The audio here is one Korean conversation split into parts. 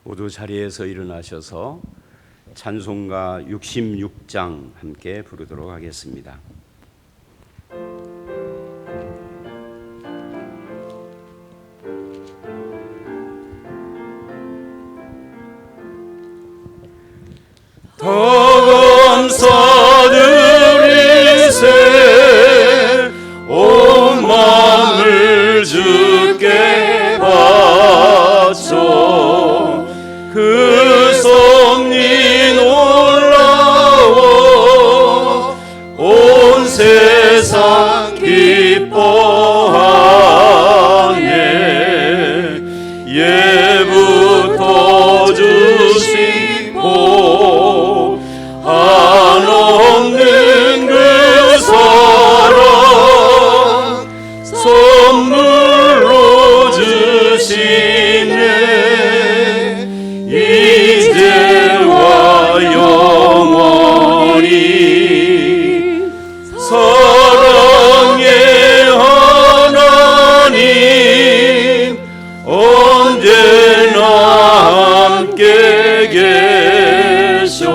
모두 자리에서 일어나셔서 찬송가 66장 함께 부르도록 하겠습니다. 더 감사드리세 온 마음을 주께 바쳐 그 섭리 놀라워 온 세상 기뻐하네 예부터 주신 복 한없는 그 사랑 선물로 주시네 이제와 영원히 사랑의 하나님 언제나 함께 계셔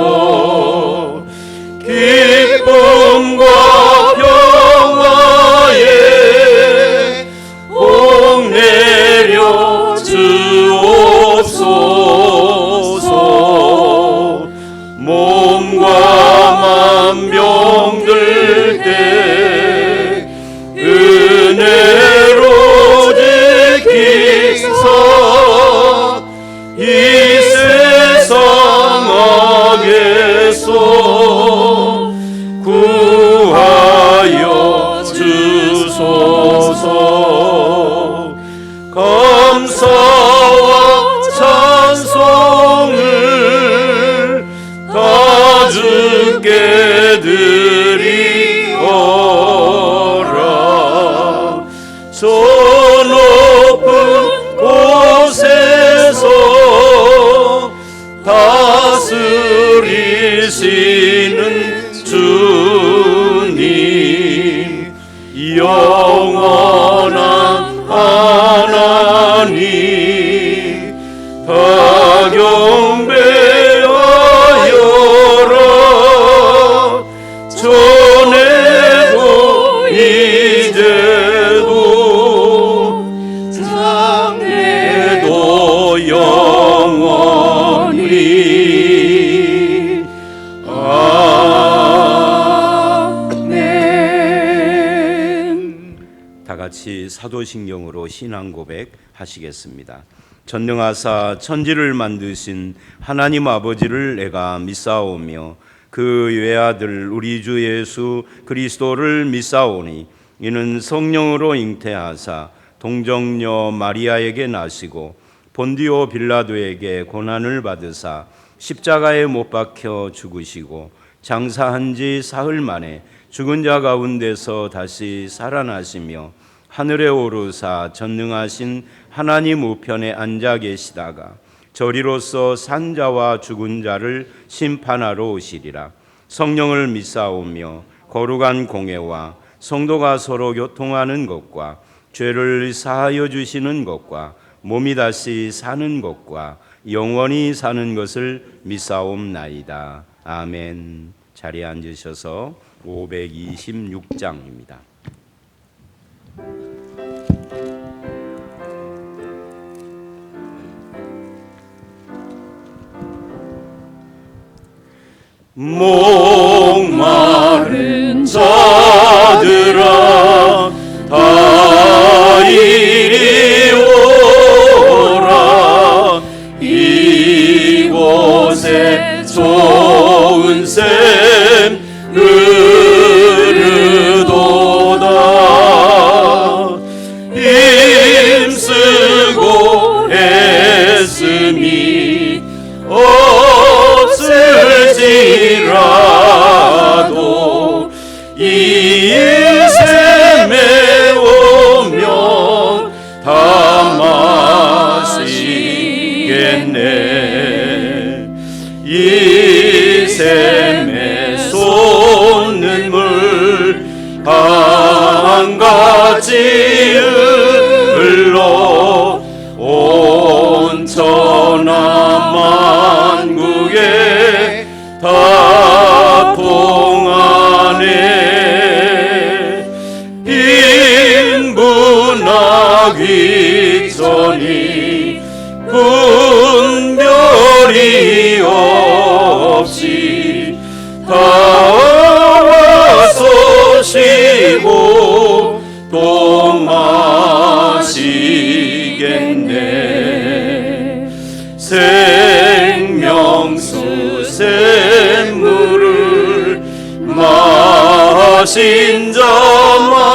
기쁨과 평화에 복 내려 주옵소서 몸과 맘 병들 때 은혜로 지키사 이 세상 악에서 구하여 주소서 감사와 찬송을 다 주께 드리어라 저 높은 곳에서 다스리시는 주님 영원한 하나님 다 경배하여라 전에도 이제도 장래도 영원히 아멘. 다 같이 사도신경으로 신앙 고백 하시겠습니다. 전능하사 천지를 만드신 하나님 아버지를 내가 믿사오며 그 외아들 우리 주 예수 그리스도를 믿사오니 이는 성령으로 잉태하사 동정녀 마리아에게 나시고 본디오 빌라도에게 고난을 받으사 십자가에 못 박혀 죽으시고 장사한 지 사흘 만에 죽은 자 가운데서 다시 살아나시며 하늘에 오르사 전능하신 하나님 우편에 앉아 계시다가 저리로서 산 자와 죽은 자를 심판하러 오시리라. 성령을 믿사오며 거룩한 공회와 성도가 서로 교통하는 것과 죄를 사하여 주시는 것과 몸이 다시 사는 것과 영원히 사는 것을 믿사옵나이다. 아멘. 자리에 앉으셔서 526장입니다. 목마른 자들아 다 이리 오라 이곳에 좋은 샘 흐르도다 힘쓰고 애쓰니 없을지라도 이 샘에 오면 다 마시겠네 이 샘에 솟는 물 강같이 흘러 온 천하 마신 자마다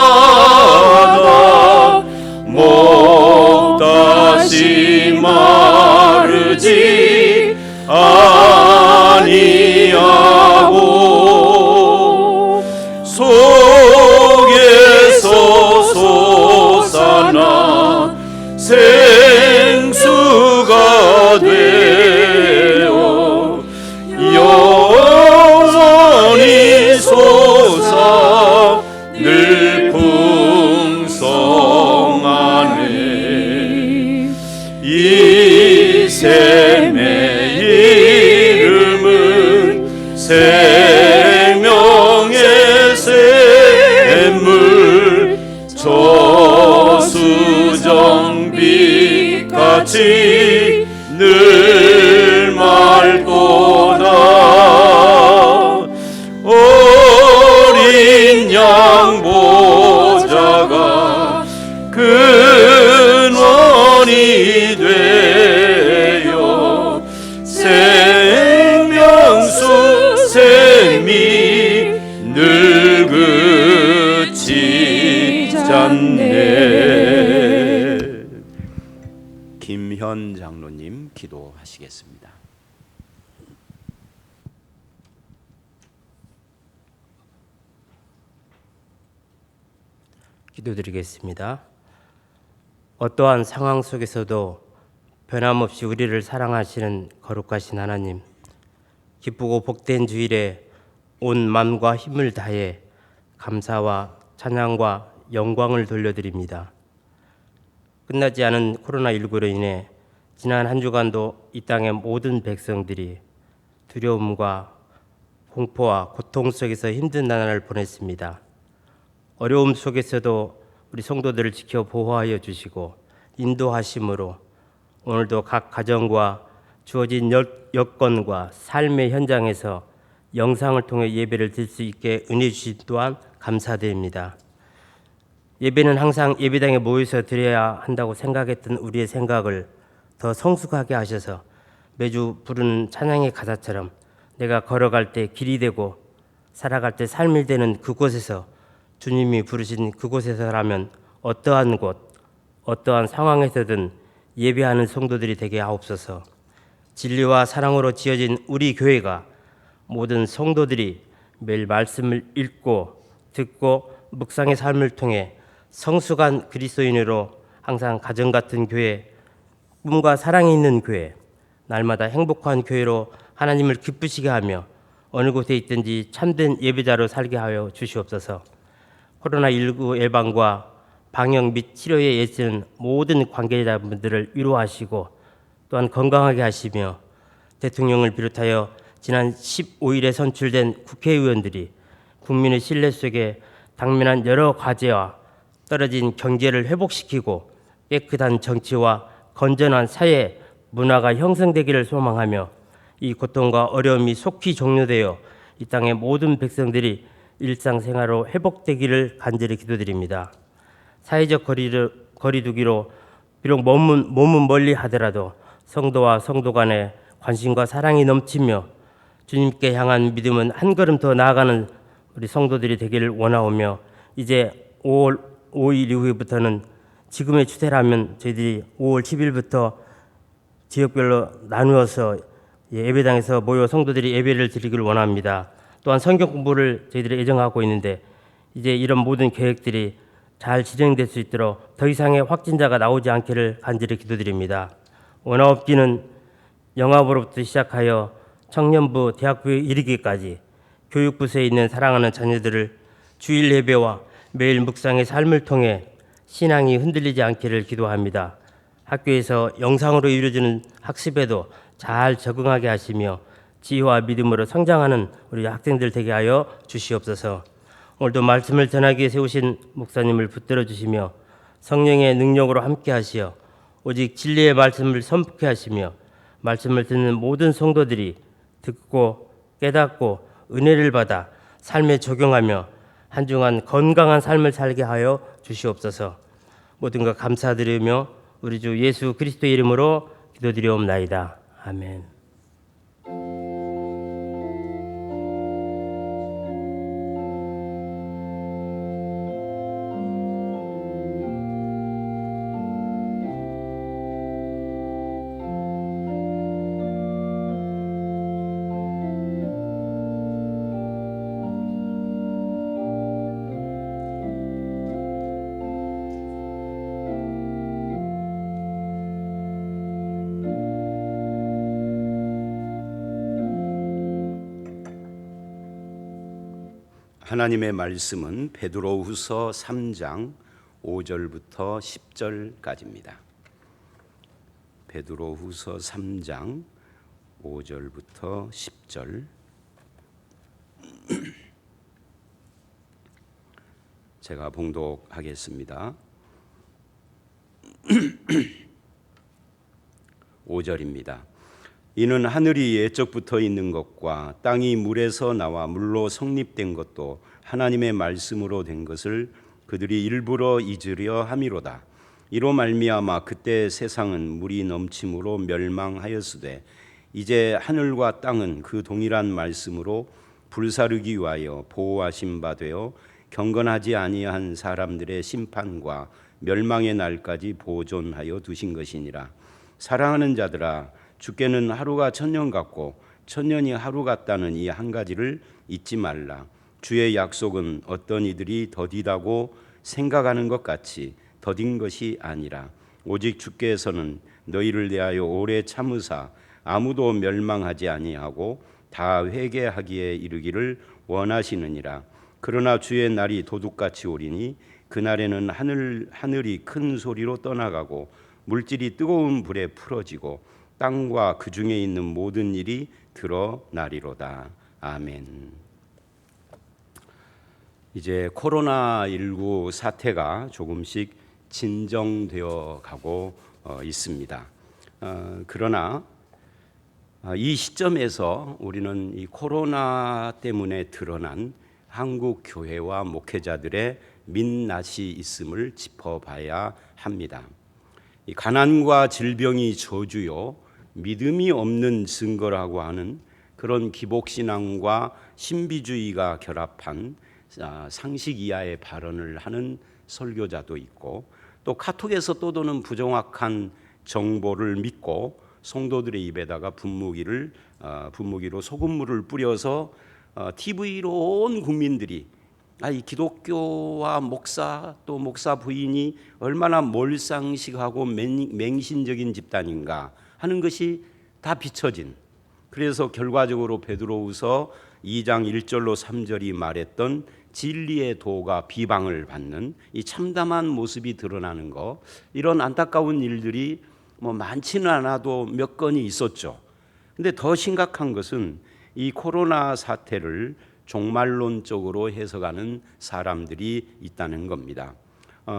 목 다시 마르지 아니하고 속에서 솟아나 생수가 되어 영원히 솟아 늘 풍성하네. 이 샘의 이름은 생명의 샘물 저수정빛같이 늘 맑도다. 어린 양 보좌가 근원이 되어 생명수 샘이 늘 그치지 않네. 김현 장로님 기도하시겠습니다. 기도드리겠습니다. 어떠한 상황 속에서도 변함없이 우리를 사랑하시는 거룩하신 하나님, 기쁘고 복된 주일에 온 마음과 힘을 다해 감사와 찬양과 영광을 돌려드립니다. 끝나지 않은 코로나19로 인해 지난 한 주간도 이 땅의 모든 백성들이 두려움과 공포와 고통 속에서 힘든 나날을 보냈습니다. 어려움 속에서도 우리 성도들을 지켜 보호하여 주시고 인도하심으로 오늘도 각 가정과 주어진 여건과 삶의 현장에서 영상을 통해 예배를 드릴 수 있게 은혜 주신 또한 감사드립니다. 예배는 항상 예배당에 모여서 드려야 한다고 생각했던 우리의 생각을 더 성숙하게 하셔서 매주 부르는 찬양의 가사처럼 내가 걸어갈 때 길이 되고 살아갈 때 삶이 되는 그곳에서 주님이 부르신 그곳에서라면 어떠한 곳, 어떠한 상황에서든 예배하는 성도들이 되게 하옵소서. 진리와 사랑으로 지어진 우리 교회가 모든 성도들이 매일 말씀을 읽고 듣고 묵상의 삶을 통해 성숙한 그리스도인으로 항상 가정 같은 교회, 꿈과 사랑이 있는 교회, 날마다 행복한 교회로 하나님을 기쁘시게 하며 어느 곳에 있든지 참된 예배자로 살게 하여 주시옵소서. 코로나19 예방과 방역 및 치료에 애쓰는 모든 관계자분들을 위로하시고 또한 건강하게 하시며 대통령을 비롯하여 지난 15일에 선출된 국회의원들이 국민의 신뢰 속에 당면한 여러 과제와 떨어진 경제를 회복시키고 깨끗한 정치와 건전한 사회 문화가 형성되기를 소망하며 이 고통과 어려움이 속히 종료되어 이 땅의 모든 백성들이 일상생활로 회복되기를 간절히 기도드립니다. 사회적 거리두기로 비록 몸은 멀리 하더라도 성도와 성도 간의 관심과 사랑이 넘치며 주님께 향한 믿음은 한 걸음 더 나아가는 우리 성도들이 되기를 원하오며 이제 5월 5일 이후부터는 지금의 추세라면 저희들이 5월 10일부터 지역별로 나누어서 예배당에서 모여 성도들이 예배를 드리기를 원합니다. 또한 성경 공부를 저희들이 예정하고 있는데 이제 이런 모든 계획들이 잘 진행될 수 있도록 더 이상의 확진자가 나오지 않기를 간절히 기도드립니다. 원화업기는 영아부로부터 시작하여 청년부, 대학부에 이르기까지 교육부서에 있는 사랑하는 자녀들을 주일 예배와 매일 묵상의 삶을 통해 신앙이 흔들리지 않기를 기도합니다. 학교에서 영상으로 이루어지는 학습에도 잘 적응하게 하시며 지혜와 믿음으로 성장하는 우리 학생들 되게 하여 주시옵소서. 오늘도 말씀을 전하기 위해 세우신 목사님을 붙들어 주시며 성령의 능력으로 함께 하시어 오직 진리의 말씀을 선포케 하시며 말씀을 듣는 모든 성도들이 듣고 깨닫고 은혜를 받아 삶에 적용하며 한중한 건강한 삶을 살게 하여 주시옵소서. 모든 것 감사드리며 우리 주 예수 그리스도의 이름으로 기도드리옵나이다. 아멘. 하나님의 말씀은 베드로후서 3장 5절부터 10절까지입니다. 베드로후서 3장 5절부터 10절. 제가 봉독하겠습니다. 5절입니다. 이는 하늘이 예적부터 있는 것과 땅이 물에서 나와 물로 성립된 것도 하나님의 말씀으로 된 것을 그들이 일부러 잊으려 함이로다. 이로 말미암아 그때 세상은 물이 넘침으로 멸망하였으되 이제 하늘과 땅은 그 동일한 말씀으로 불사르기 위하여 보호하신 바 되어 경건하지 아니한 사람들의 심판과 멸망의 날까지 보존하여 두신 것이니라. 사랑하는 자들아, 주께는 하루가 천년 같고 천년이 하루 같다는 이 한 가지를 잊지 말라. 주의 약속은 어떤 이들이 더디다고 생각하는 것 같이 더딘 것이 아니라 오직 주께서는 너희를 대하여 오래 참으사 아무도 멸망하지 아니하고 다 회개하기에 이르기를 원하시느니라. 그러나 주의 날이 도둑같이 오리니 그날에는 하늘이 큰 소리로 떠나가고 물질이 뜨거운 불에 풀어지고 땅과 그 중에 있는 모든 일이 드러나리로다. 아멘. 이제 코로나19 사태가 조금씩 진정되어 가고 있습니다. 그러나 이 시점에서 우리는 이 코로나 때문에 드러난 한국 교회와 목회자들의 민낯이 있음을 짚어봐야 합니다. 이 가난과 질병이 저주요 믿음이 없는 증거라고 하는 그런 기복신앙과 신비주의가 결합한 상식 이하의 발언을 하는 설교자도 있고, 또 카톡에서 떠도는 부정확한 정보를 믿고 성도들의 입에다가 분무기로 소금물을 뿌려서 TV로 온 국민들이 이 기독교와 목사 또 목사 부인이 얼마나 몰상식하고 맹신적인 집단인가 하는 것이 다 비춰진, 그래서 결과적으로 베드로후서 2장 1절로 3절이 말했던 진리의 도가 비방을 받는 이 참담한 모습이 드러나는 것, 이런 안타까운 일들이 많지는 않아도 몇 건이 있었죠. 근데 더 심각한 것은 이 코로나 사태를 종말론적으로 해석하는 사람들이 있다는 겁니다.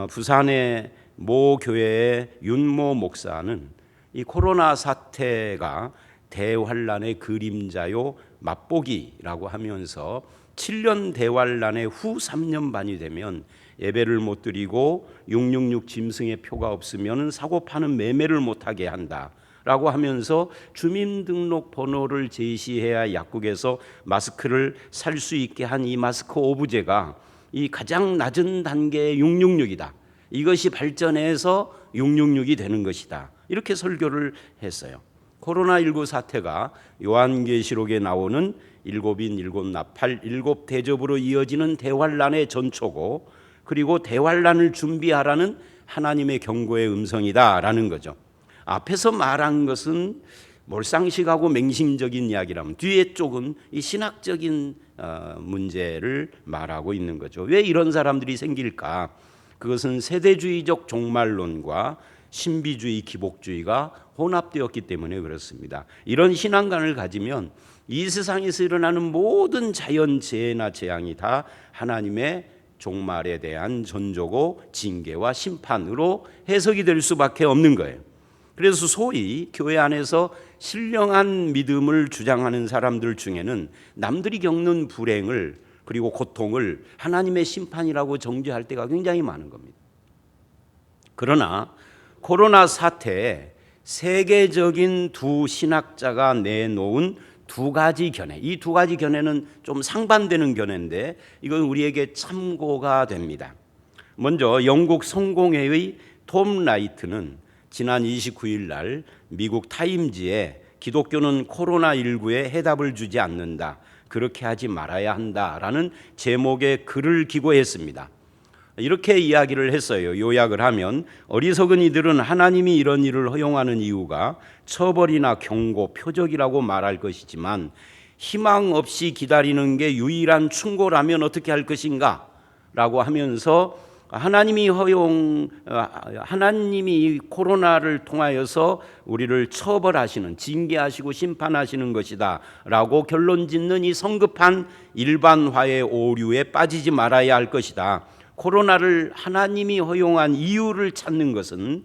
부산의 모 교회의 윤모 목사는 이 코로나 사태가 대환란의 그림자요 맛보기라고 하면서 7년 대환란의 후 3년 반이 되면 예배를 못 드리고 666 짐승의 표가 없으면 사고 파는 매매를 못하게 한다라고 하면서 주민등록 번호를 제시해야 약국에서 마스크를 살 수 있게 한 이 마스크 오브제가 이 가장 낮은 단계의 666이다. 이것이 발전해서 666이 되는 것이다. 이렇게 설교를 했어요. 코로나19 사태가 요한계시록에 나오는 일곱인 일곱나팔 일곱 대접으로 이어지는 대환란의 전초고, 그리고 대환란을 준비하라는 하나님의 경고의 음성이다라는 거죠. 앞에서 말한 것은 몰상식하고 맹신적인 이야기라면 뒤에 쪽은 이 신학적인 문제를 말하고 있는 거죠. 왜 이런 사람들이 생길까? 그것은 세대주의적 종말론과 신비주의 기복주의가 혼합되었기 때문에 그렇습니다. 이런 신앙관을 가지면 이 세상에서 일어나는 모든 자연재해나 재앙이 다 하나님의 종말에 대한 전조고 징계와 심판으로 해석이 될 수밖에 없는 거예요. 그래서 소위 교회 안에서 신령한 믿음을 주장하는 사람들 중에는 남들이 겪는 불행을 그리고 고통을 하나님의 심판이라고 정죄할 때가 굉장히 많은 겁니다. 그러나 코로나 사태에 세계적인 두 신학자가 내놓은 두 가지 견해, 이 두 가지 견해는 좀 상반되는 견해인데 이건 우리에게 참고가 됩니다. 먼저 영국 성공회의 톰 라이트는 지난 29일 날 미국 타임지에 기독교는 코로나19에 해답을 주지 않는다, 그렇게 하지 말아야 한다라는 제목의 글을 기고했습니다. 이렇게 이야기를 했어요. 요약을 하면 어리석은 이들은 하나님이 이런 일을 허용하는 이유가 처벌이나 경고, 표적이라고 말할 것이지만 희망 없이 기다리는 게 유일한 충고라면 어떻게 할 것인가? 라고 하면서 하나님이 이 코로나를 통하여서 우리를 처벌하시는, 징계하시고 심판하시는 것이다 라고 결론 짓는 이 성급한 일반화의 오류에 빠지지 말아야 할 것이다. 코로나를 하나님이 허용한 이유를 찾는 것은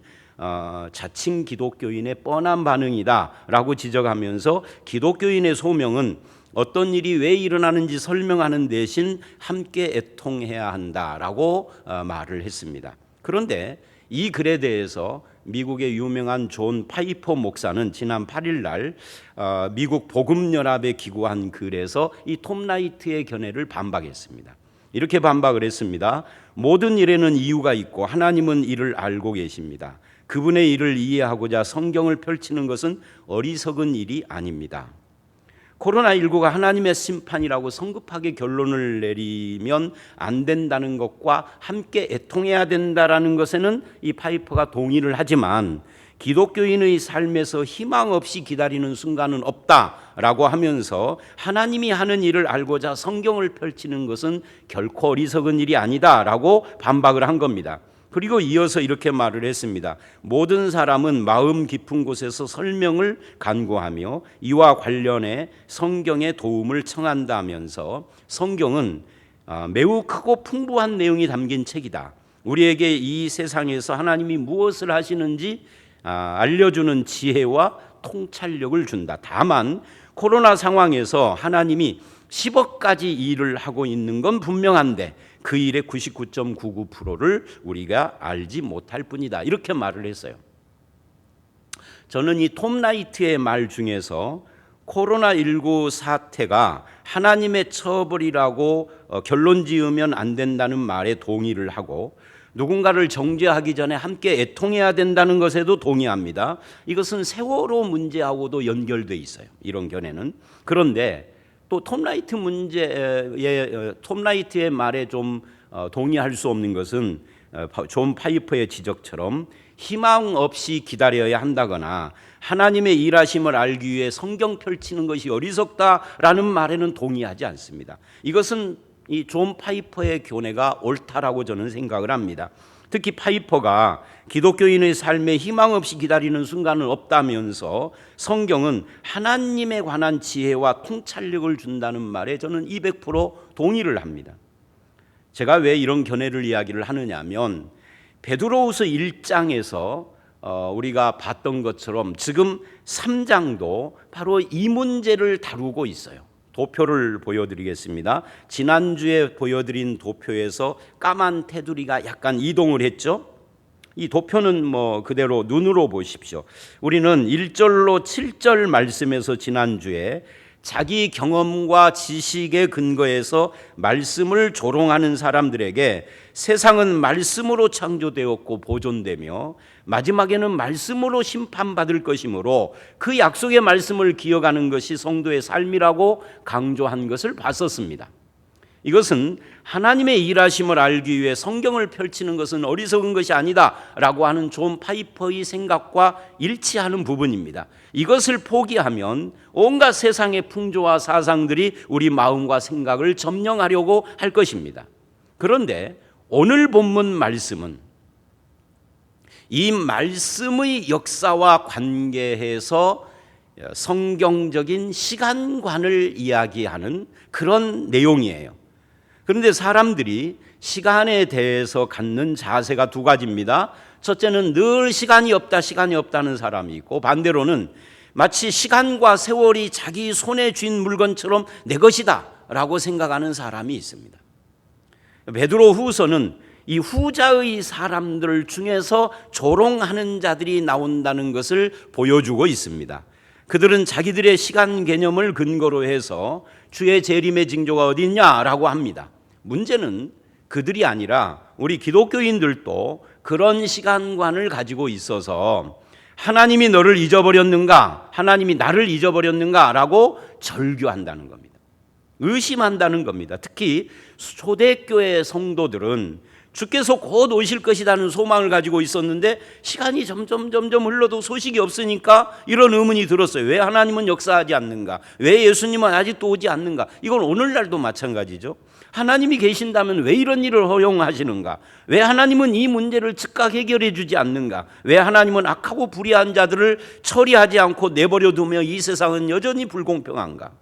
자칭 기독교인의 뻔한 반응이다 라고 지적하면서 기독교인의 소명은 어떤 일이 왜 일어나는지 설명하는 대신 함께 애통해야 한다라고 말을 했습니다. 그런데 이 글에 대해서 미국의 유명한 존 파이퍼 목사는 지난 8일 날 미국 복음연합에 기고한 글에서 이 톰 라이트의 견해를 반박했습니다. 이렇게 반박을 했습니다. 모든 일에는 이유가 있고 하나님은 이를 알고 계십니다. 그분의 일을 이해하고자 성경을 펼치는 것은 어리석은 일이 아닙니다. 코로나19가 하나님의 심판이라고 성급하게 결론을 내리면 안 된다는 것과 함께 애통해야 된다라는 것에는 이 파이퍼가 동의를 하지만 기독교인의 삶에서 희망 없이 기다리는 순간은 없다라고 하면서 하나님이 하는 일을 알고자 성경을 펼치는 것은 결코 어리석은 일이 아니다라고 반박을 한 겁니다. 그리고 이어서 이렇게 말을 했습니다. 모든 사람은 마음 깊은 곳에서 설명을 간구하며 이와 관련해 성경의 도움을 청한다면서 성경은 매우 크고 풍부한 내용이 담긴 책이다. 우리에게 이 세상에서 하나님이 무엇을 하시는지 알려주는 지혜와 통찰력을 준다. 다만 코로나 상황에서 하나님이 10억 가지 일을 하고 있는 건 분명한데 그 일의 99.99%를 우리가 알지 못할 뿐이다. 이렇게 말을 했어요. 저는 이 톰 라이트의 말 중에서 코로나19 사태가 하나님의 처벌이라고 결론 지으면 안 된다는 말에 동의를 하고 누군가를 정죄하기 전에 함께 애통해야 된다는 것에도 동의합니다. 이것은 세월호 문제하고도 연결돼 있어요. 이런 견해는. 그런데 또 톰 라이트의 말에 좀 동의할 수 없는 것은 존 파이퍼의 지적처럼 희망 없이 기다려야 한다거나 하나님의 일하심을 알기 위해 성경 펼치는 것이 어리석다라는 말에는 동의하지 않습니다. 이것은 이 존 파이퍼의 교내가 옳다라고 저는 생각을 합니다. 특히 파이퍼가 기독교인의 삶에 희망 없이 기다리는 순간은 없다면서 성경은 하나님에 관한 지혜와 통찰력을 준다는 말에 저는 200% 동의를 합니다. 제가 왜 이런 견해를 이야기를 하느냐면 베드로후서 1장에서 우리가 봤던 것처럼 지금 3장도 바로 이 문제를 다루고 있어요. 도표를 보여드리겠습니다. 지난주에 보여드린 도표에서 까만 테두리가 약간 이동을 했죠. 이 도표는 그대로 눈으로 보십시오. 우리는 1절로 7절 말씀에서 지난주에 자기 경험과 지식에 근거해서 말씀을 조롱하는 사람들에게 세상은 말씀으로 창조되었고 보존되며 마지막에는 말씀으로 심판받을 것이므로 그 약속의 말씀을 기억하는 것이 성도의 삶이라고 강조한 것을 봤었습니다. 이것은 하나님의 일하심을 알기 위해 성경을 펼치는 것은 어리석은 것이 아니다라고 하는 존 파이퍼의 생각과 일치하는 부분입니다. 이것을 포기하면 온갖 세상의 풍조와 사상들이 우리 마음과 생각을 점령하려고 할 것입니다. 그런데 오늘 본문 말씀은 이 말씀의 역사와 관계해서 성경적인 시간관을 이야기하는 그런 내용이에요. 그런데 사람들이 시간에 대해서 갖는 자세가 두 가지입니다. 첫째는 늘 시간이 없다는 사람이 있고 반대로는 마치 시간과 세월이 자기 손에 쥔 물건처럼 내 것이다 라고 생각하는 사람이 있습니다. 베드로 후서는 이 후자의 사람들 중에서 조롱하는 자들이 나온다는 것을 보여주고 있습니다. 그들은 자기들의 시간 개념을 근거로 해서 주의 재림의 징조가 어디 있냐라고 합니다. 문제는 그들이 아니라 우리 기독교인들도 그런 시간관을 가지고 있어서 하나님이 너를 잊어버렸는가, 하나님이 나를 잊어버렸는가라고 절규한다는 겁니다. 의심한다는 겁니다. 특히 초대교회 성도들은 주께서 곧 오실 것이라는 소망을 가지고 있었는데 시간이 점점 흘러도 소식이 없으니까 이런 의문이 들었어요. 왜 하나님은 역사하지 않는가? 왜 예수님은 아직도 오지 않는가? 이건 오늘날도 마찬가지죠. 하나님이 계신다면 왜 이런 일을 허용하시는가? 왜 하나님은 이 문제를 즉각 해결해 주지 않는가? 왜 하나님은 악하고 불의한 자들을 처리하지 않고 내버려 두며 이 세상은 여전히 불공평한가?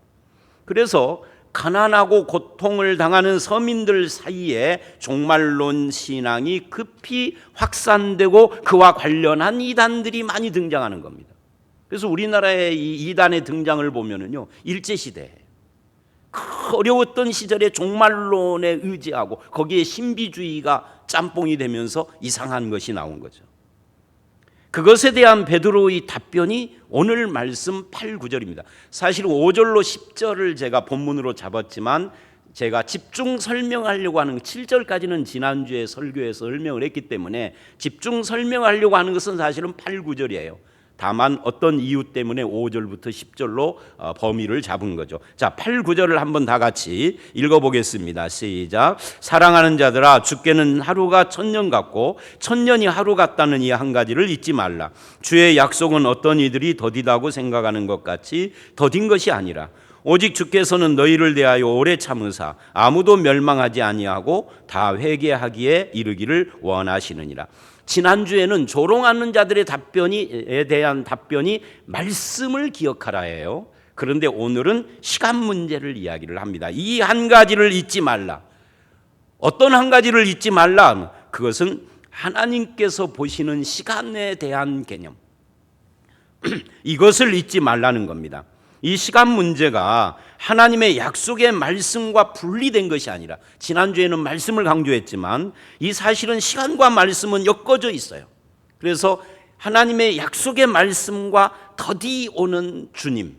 그래서 가난하고 고통을 당하는 서민들 사이에 종말론 신앙이 급히 확산되고 그와 관련한 이단들이 많이 등장하는 겁니다. 그래서 우리나라의 이 이단의 등장을 보면은요, 일제시대 그 어려웠던 시절에 종말론에 의지하고 거기에 신비주의가 짬뽕이 되면서 이상한 것이 나온 거죠. 그것에 대한 베드로의 답변이 오늘 말씀 8, 9절입니다. 사실 5절로 10절을 제가 본문으로 잡았지만 제가 집중 설명하려고 하는 7절까지는 지난주에 설교에서 설명을 했기 때문에 집중 설명하려고 하는 것은 사실은 8, 9절이에요. 다만 어떤 이유 때문에 5절부터 10절로 범위를 잡은 거죠. 자, 8, 9절을 한번 다 같이 읽어보겠습니다. 시작. 사랑하는 자들아, 주께는 하루가 1000년 같고 1000년이 하루 같다는 이 한 가지를 잊지 말라. 주의 약속은 어떤 이들이 더디다고 생각하는 것 같이 더딘 것이 아니라 오직 주께서는 너희를 대하여 오래 참으사 아무도 멸망하지 아니하고 다 회개하기에 이르기를 원하시느니라. 지난주에는 조롱하는 자들의 답변에 대한 답변이 말씀을 기억하라예요. 그런데 오늘은 시간 문제를 이야기를 합니다. 이 한 가지를 잊지 말라. 어떤 한 가지를 잊지 말라? 그것은 하나님께서 보시는 시간에 대한 개념. 이것을 잊지 말라는 겁니다. 이 시간 문제가 하나님의 약속의 말씀과 분리된 것이 아니라, 지난주에는 말씀을 강조했지만 이 사실은 시간과 말씀은 엮어져 있어요. 그래서 하나님의 약속의 말씀과 더디 오는 주님,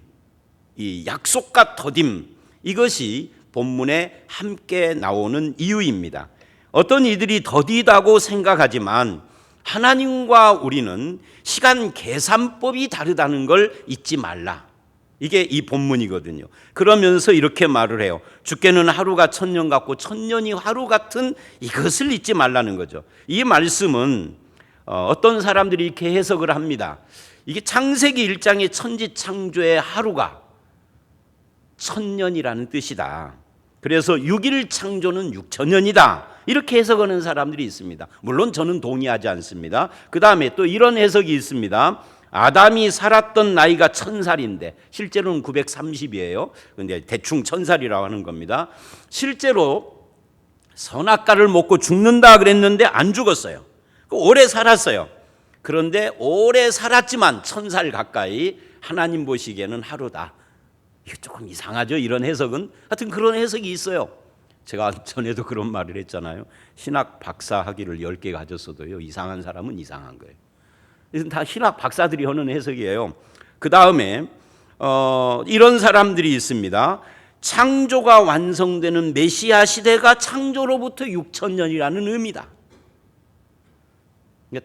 이 약속과 더딤, 이것이 본문에 함께 나오는 이유입니다. 어떤 이들이 더디다고 생각하지만 하나님과 우리는 시간 계산법이 다르다는 걸 잊지 말라. 이게 이 본문이거든요. 그러면서 이렇게 말을 해요. 주께는 하루가 1000년 같고 1000년이 하루 같은 이것을 잊지 말라는 거죠. 이 말씀은 어떤 사람들이 이렇게 해석을 합니다. 이게 창세기 1장의 천지창조의 하루가 1000년이라는 뜻이다. 그래서 6일 창조는 6000년이다. 이렇게 해석하는 사람들이 있습니다. 물론 저는 동의하지 않습니다. 그 다음에 또 이런 해석이 있습니다. 아담이 살았던 나이가 1000살인데 실제로는 930이에요. 근데 대충 1000살이라고 하는 겁니다. 실제로 선악과를 먹고 죽는다 그랬는데 안 죽었어요. 오래 살았어요. 그런데 오래 살았지만 1000살 가까이 하나님 보시기에는 하루다. 이거 조금 이상하죠? 이런 해석은. 하여튼 그런 해석이 있어요. 제가 전에도 그런 말을 했잖아요. 신학 박사 학위를 10개 가졌어도요, 이상한 사람은 이상한 거예요. 이건 다 신학 박사들이 하는 해석이에요. 그 다음에 이런 사람들이 있습니다. 창조가 완성되는 메시아 시대가 창조로부터 6000년이라는 의미다.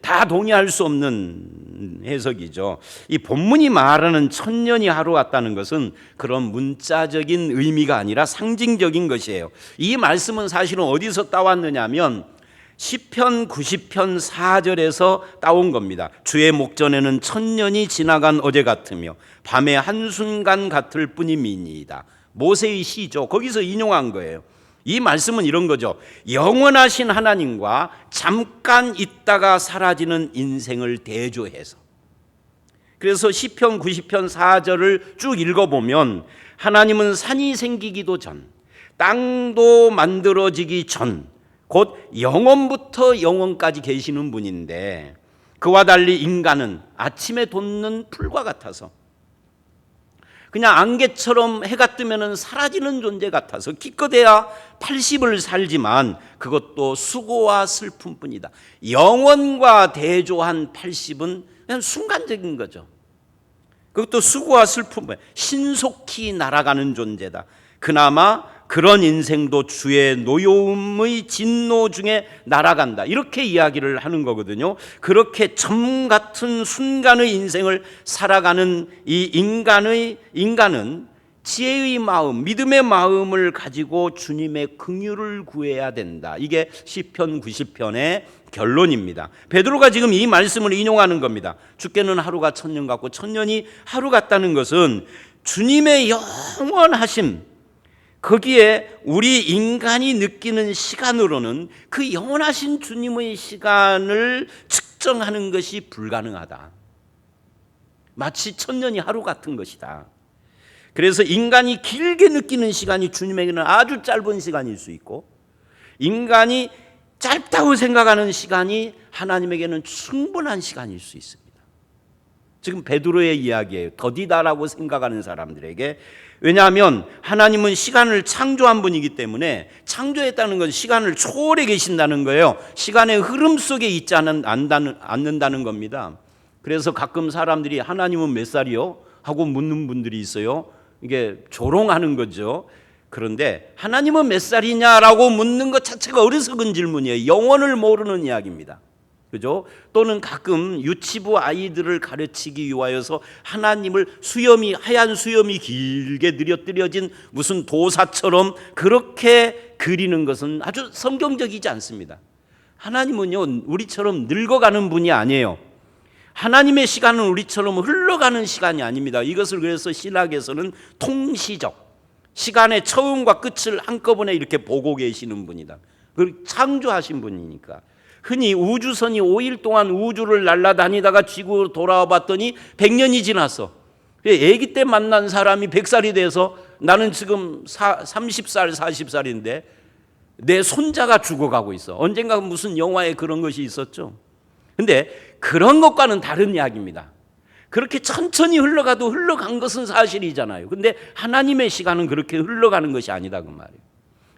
다 동의할 수 없는 해석이죠. 이 본문이 말하는 1000년이 하루 같다는 것은 그런 문자적인 의미가 아니라 상징적인 것이에요. 이 말씀은 사실은 어디서 따왔느냐면 시편 90편 4절에서 따온 겁니다. 주의 목전에는 1000년이 지나간 어제 같으며 밤의 한순간 같을 뿐임이니이다. 모세의 시죠. 거기서 인용한 거예요. 이 말씀은 이런 거죠. 영원하신 하나님과 잠깐 있다가 사라지는 인생을 대조해서. 그래서 시편 90편 4절을 쭉 읽어보면 하나님은 산이 생기기도 전, 땅도 만들어지기 전, 곧 영원부터 영원까지 계시는 분인데 그와 달리 인간은 아침에 돋는 풀과 같아서 그냥 안개처럼 해가 뜨면 사라지는 존재 같아서 기껏해야 80을 살지만 그것도 수고와 슬픔뿐이다. 영원과 대조한 80은 그냥 순간적인 거죠. 그것도 수고와 슬픔뿐, 신속히 날아가는 존재다. 그나마 그런 인생도 주의 노여움의 진노 중에 날아간다. 이렇게 이야기를 하는 거거든요. 그렇게 점 같은 순간의 인생을 살아가는 이 인간은 지혜의 마음, 믿음의 마음을 가지고 주님의 긍휼을 구해야 된다. 이게 시편 90편의 결론입니다. 베드로가 지금 이 말씀을 인용하는 겁니다. 주께는 하루가 천년 같고 천년이 하루 같다는 것은 주님의 영원하심, 거기에 우리 인간이 느끼는 시간으로는 그 영원하신 주님의 시간을 측정하는 것이 불가능하다. 마치 천년이 하루 같은 것이다. 그래서 인간이 길게 느끼는 시간이 주님에게는 아주 짧은 시간일 수 있고, 인간이 짧다고 생각하는 시간이 하나님에게는 충분한 시간일 수 있습니다. 지금 베드로의 이야기예요. 더디다라고 생각하는 사람들에게. 왜냐하면 하나님은 시간을 창조한 분이기 때문에, 창조했다는 건 시간을 초월해 계신다는 거예요. 시간의 흐름 속에 있지 않는다는 겁니다. 그래서 가끔 사람들이 하나님은 몇 살이요? 하고 묻는 분들이 있어요. 이게 조롱하는 거죠. 그런데 하나님은 몇 살이냐라고 묻는 것 자체가 어리석은 질문이에요. 영원을 모르는 이야기입니다. 그죠? 또는 가끔 유치부 아이들을 가르치기 위하여서 하나님을 하얀 수염이 길게 늘어뜨려진 무슨 도사처럼 그렇게 그리는 것은 아주 성경적이지 않습니다. 하나님은요, 우리처럼 늙어가는 분이 아니에요. 하나님의 시간은 우리처럼 흘러가는 시간이 아닙니다. 이것을 그래서 신학에서는 통시적, 시간의 처음과 끝을 한꺼번에 이렇게 보고 계시는 분이다. 그걸 창조하신 분이니까. 흔히 우주선이 5일 동안 우주를 날아다니다가 지구로 돌아와 봤더니 100년이 지났어. 아기 때 만난 사람이 100살이 돼서 나는 지금 30살, 40살인데 내 손자가 죽어가고 있어. 언젠가 무슨 영화에 그런 것이 있었죠. 근데 그런 것과는 다른 이야기입니다. 그렇게 천천히 흘러가도 흘러간 것은 사실이잖아요. 근데 하나님의 시간은 그렇게 흘러가는 것이 아니다 그 말이에요.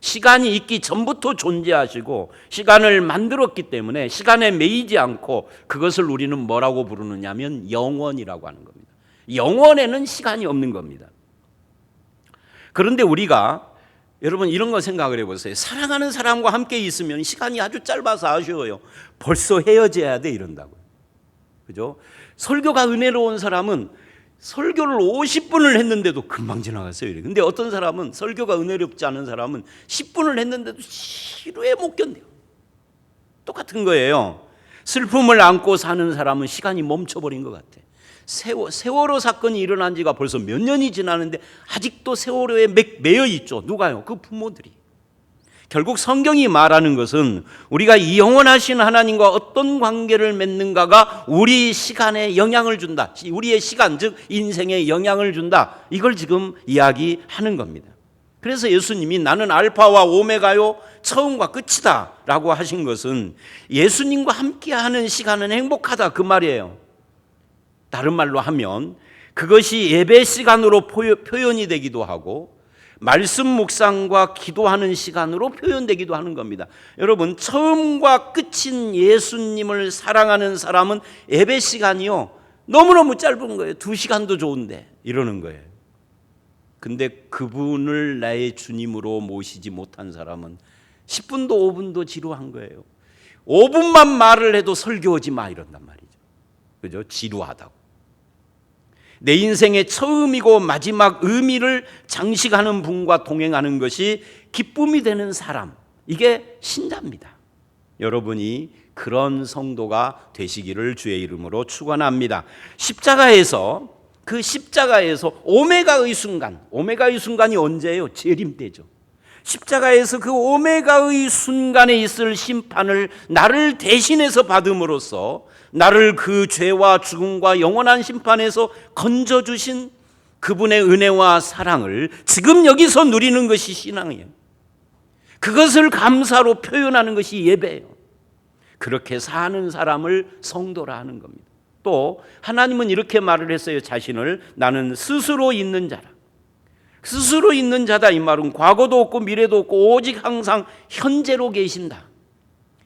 시간이 있기 전부터 존재하시고 시간을 만들었기 때문에 시간에 매이지 않고, 그것을 우리는 뭐라고 부르느냐면 영원이라고 하는 겁니다. 영원에는 시간이 없는 겁니다. 그런데 우리가, 여러분 이런 거 생각을 해보세요. 사랑하는 사람과 함께 있으면 시간이 아주 짧아서 아쉬워요. 벌써 헤어져야 돼 이런다고요. 그죠? 설교가 은혜로운 사람은 설교를 50분을 했는데도 금방 지나갔어요. 근데 어떤 사람은, 설교가 은혜롭지 않은 사람은 10분을 했는데도 지루해 못 견뎌요. 똑같은 거예요. 슬픔을 안고 사는 사람은 시간이 멈춰버린 것 같아. 세월호 사건이 일어난 지가 벌써 몇 년이 지났는데 아직도 세월호에 매여 있죠. 누가요? 그 부모들이. 결국 성경이 말하는 것은 우리가 이 영원하신 하나님과 어떤 관계를 맺는가가 우리 시간에 영향을 준다. 우리의 시간, 즉 인생에 영향을 준다. 이걸 지금 이야기하는 겁니다. 그래서 예수님이 나는 알파와 오메가요, 처음과 끝이다 라고 하신 것은 예수님과 함께하는 시간은 행복하다 그 말이에요. 다른 말로 하면 그것이 예배 시간으로 표현이 되기도 하고 말씀 묵상과 기도하는 시간으로 표현되기도 하는 겁니다. 여러분, 처음과 끝인 예수님을 사랑하는 사람은 예배 시간이요, 너무너무 짧은 거예요. 2시간도 좋은데 이러는 거예요. 근데 그분을 나의 주님으로 모시지 못한 사람은 10분도 5분도 지루한 거예요. 5분만 말을 해도 설교하지 마 이런단 말이죠. 그죠? 지루하다고. 내 인생의 처음이고 마지막 의미를 장식하는 분과 동행하는 것이 기쁨이 되는 사람, 이게 신자입니다. 여러분이 그런 성도가 되시기를 주의 이름으로 축원합니다. 십자가에서 오메가의 순간이 언제예요? 재림 때죠. 십자가에서 그 오메가의 순간에 있을 심판을 나를 대신해서 받음으로써 나를 그 죄와 죽음과 영원한 심판에서 건져주신 그분의 은혜와 사랑을 지금 여기서 누리는 것이 신앙이에요. 그것을 감사로 표현하는 것이 예배예요. 그렇게 사는 사람을 성도라 하는 겁니다. 또 하나님은 이렇게 말을 했어요. 자신을 나는 스스로 있는 자라. 스스로 있는 자다 이 말은 과거도 없고 미래도 없고 오직 항상 현재로 계신다.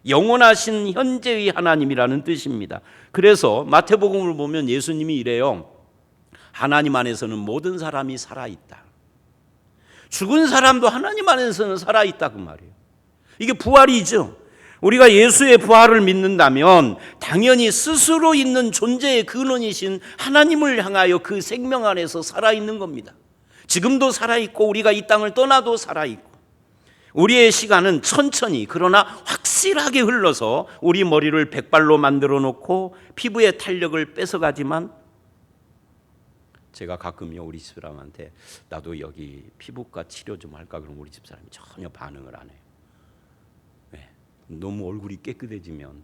영원하신 현재의 하나님이라는 뜻입니다. 그래서 마태복음을 보면 예수님이 이래요. 하나님 안에서는 모든 사람이 살아있다. 죽은 사람도 하나님 안에서는 살아있다 그 말이에요. 이게 부활이죠. 우리가 예수의 부활을 믿는다면 당연히 스스로 있는 존재의 근원이신 하나님을 향하여 그 생명 안에서 살아있는 겁니다. 지금도 살아있고 우리가 이 땅을 떠나도 살아있고 우리의 시간은 천천히 그러나 확실하게 흘러서 우리 머리를 백발로 만들어 놓고 피부의 탄력을 뺏어가지만 제가 가끔요 우리 집사람한테 나도 여기 피부과 치료 좀 할까 그러면 우리 집사람이 전혀 반응을 안 해요. 왜? 너무 얼굴이 깨끗해지면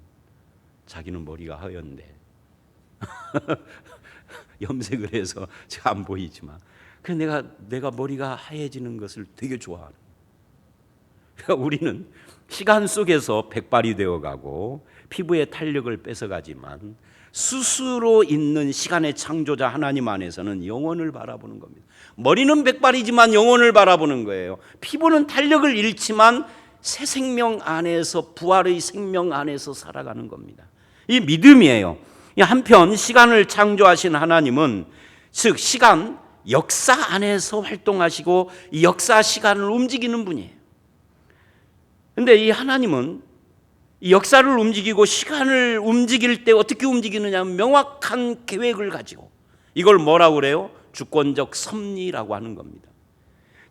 자기는 머리가 하얀데 염색을 해서 잘 안 보이지만 그래서 내가 머리가 하얘지는 것을 되게 좋아하는. 그러니까 우리는 시간 속에서 백발이 되어가고 피부의 탄력을 뺏어가지만 스스로 있는 시간의 창조자 하나님 안에서는 영원을 바라보는 겁니다. 머리는 백발이지만 영원을 바라보는 거예요. 피부는 탄력을 잃지만 새 생명 안에서 부활의 생명 안에서 살아가는 겁니다. 이 믿음이에요. 한편 시간을 창조하신 하나님은 즉 시간 역사 안에서 활동하시고 이 역사 시간을 움직이는 분이에요. 그런데 이 하나님은 이 역사를 움직이고 시간을 움직일 때 어떻게 움직이느냐 하면 명확한 계획을 가지고 이걸 뭐라고 그래요? 주권적 섭리라고 하는 겁니다.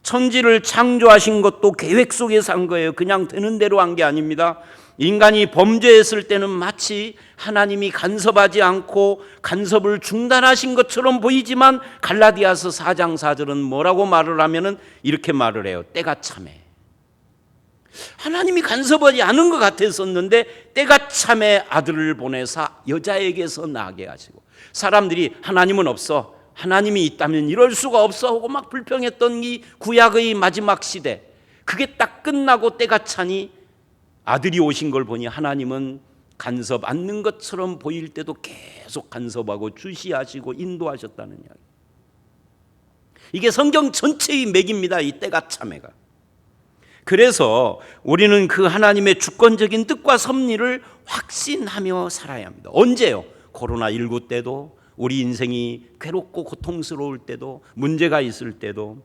천지를 창조하신 것도 계획 속에서 한 거예요. 그냥 되는 대로 한 게 아닙니다. 인간이 범죄했을 때는 마치 하나님이 간섭하지 않고 간섭을 중단하신 것처럼 보이지만 갈라디아서 4장 4절은 뭐라고 말을 하면은 이렇게 말을 해요. 때가 참해. 하나님이 간섭하지 않은 것 같았었는데 때가 참에 아들을 보내사 여자에게서 나게 하시고 사람들이 하나님은 없어 하나님이 있다면 이럴 수가 없어 하고 막 불평했던 이 구약의 마지막 시대 그게 딱 끝나고 때가 차니 아들이 오신 걸 보니 하나님은 간섭 않는 것처럼 보일 때도 계속 간섭하고 주시하시고 인도하셨다는 이야기. 이게 성경 전체의 맥입니다. 이 때가 참회가. 그래서 우리는 그 하나님의 주권적인 뜻과 섭리를 확신하며 살아야 합니다. 언제요? 코로나19 때도 우리 인생이 괴롭고 고통스러울 때도 문제가 있을 때도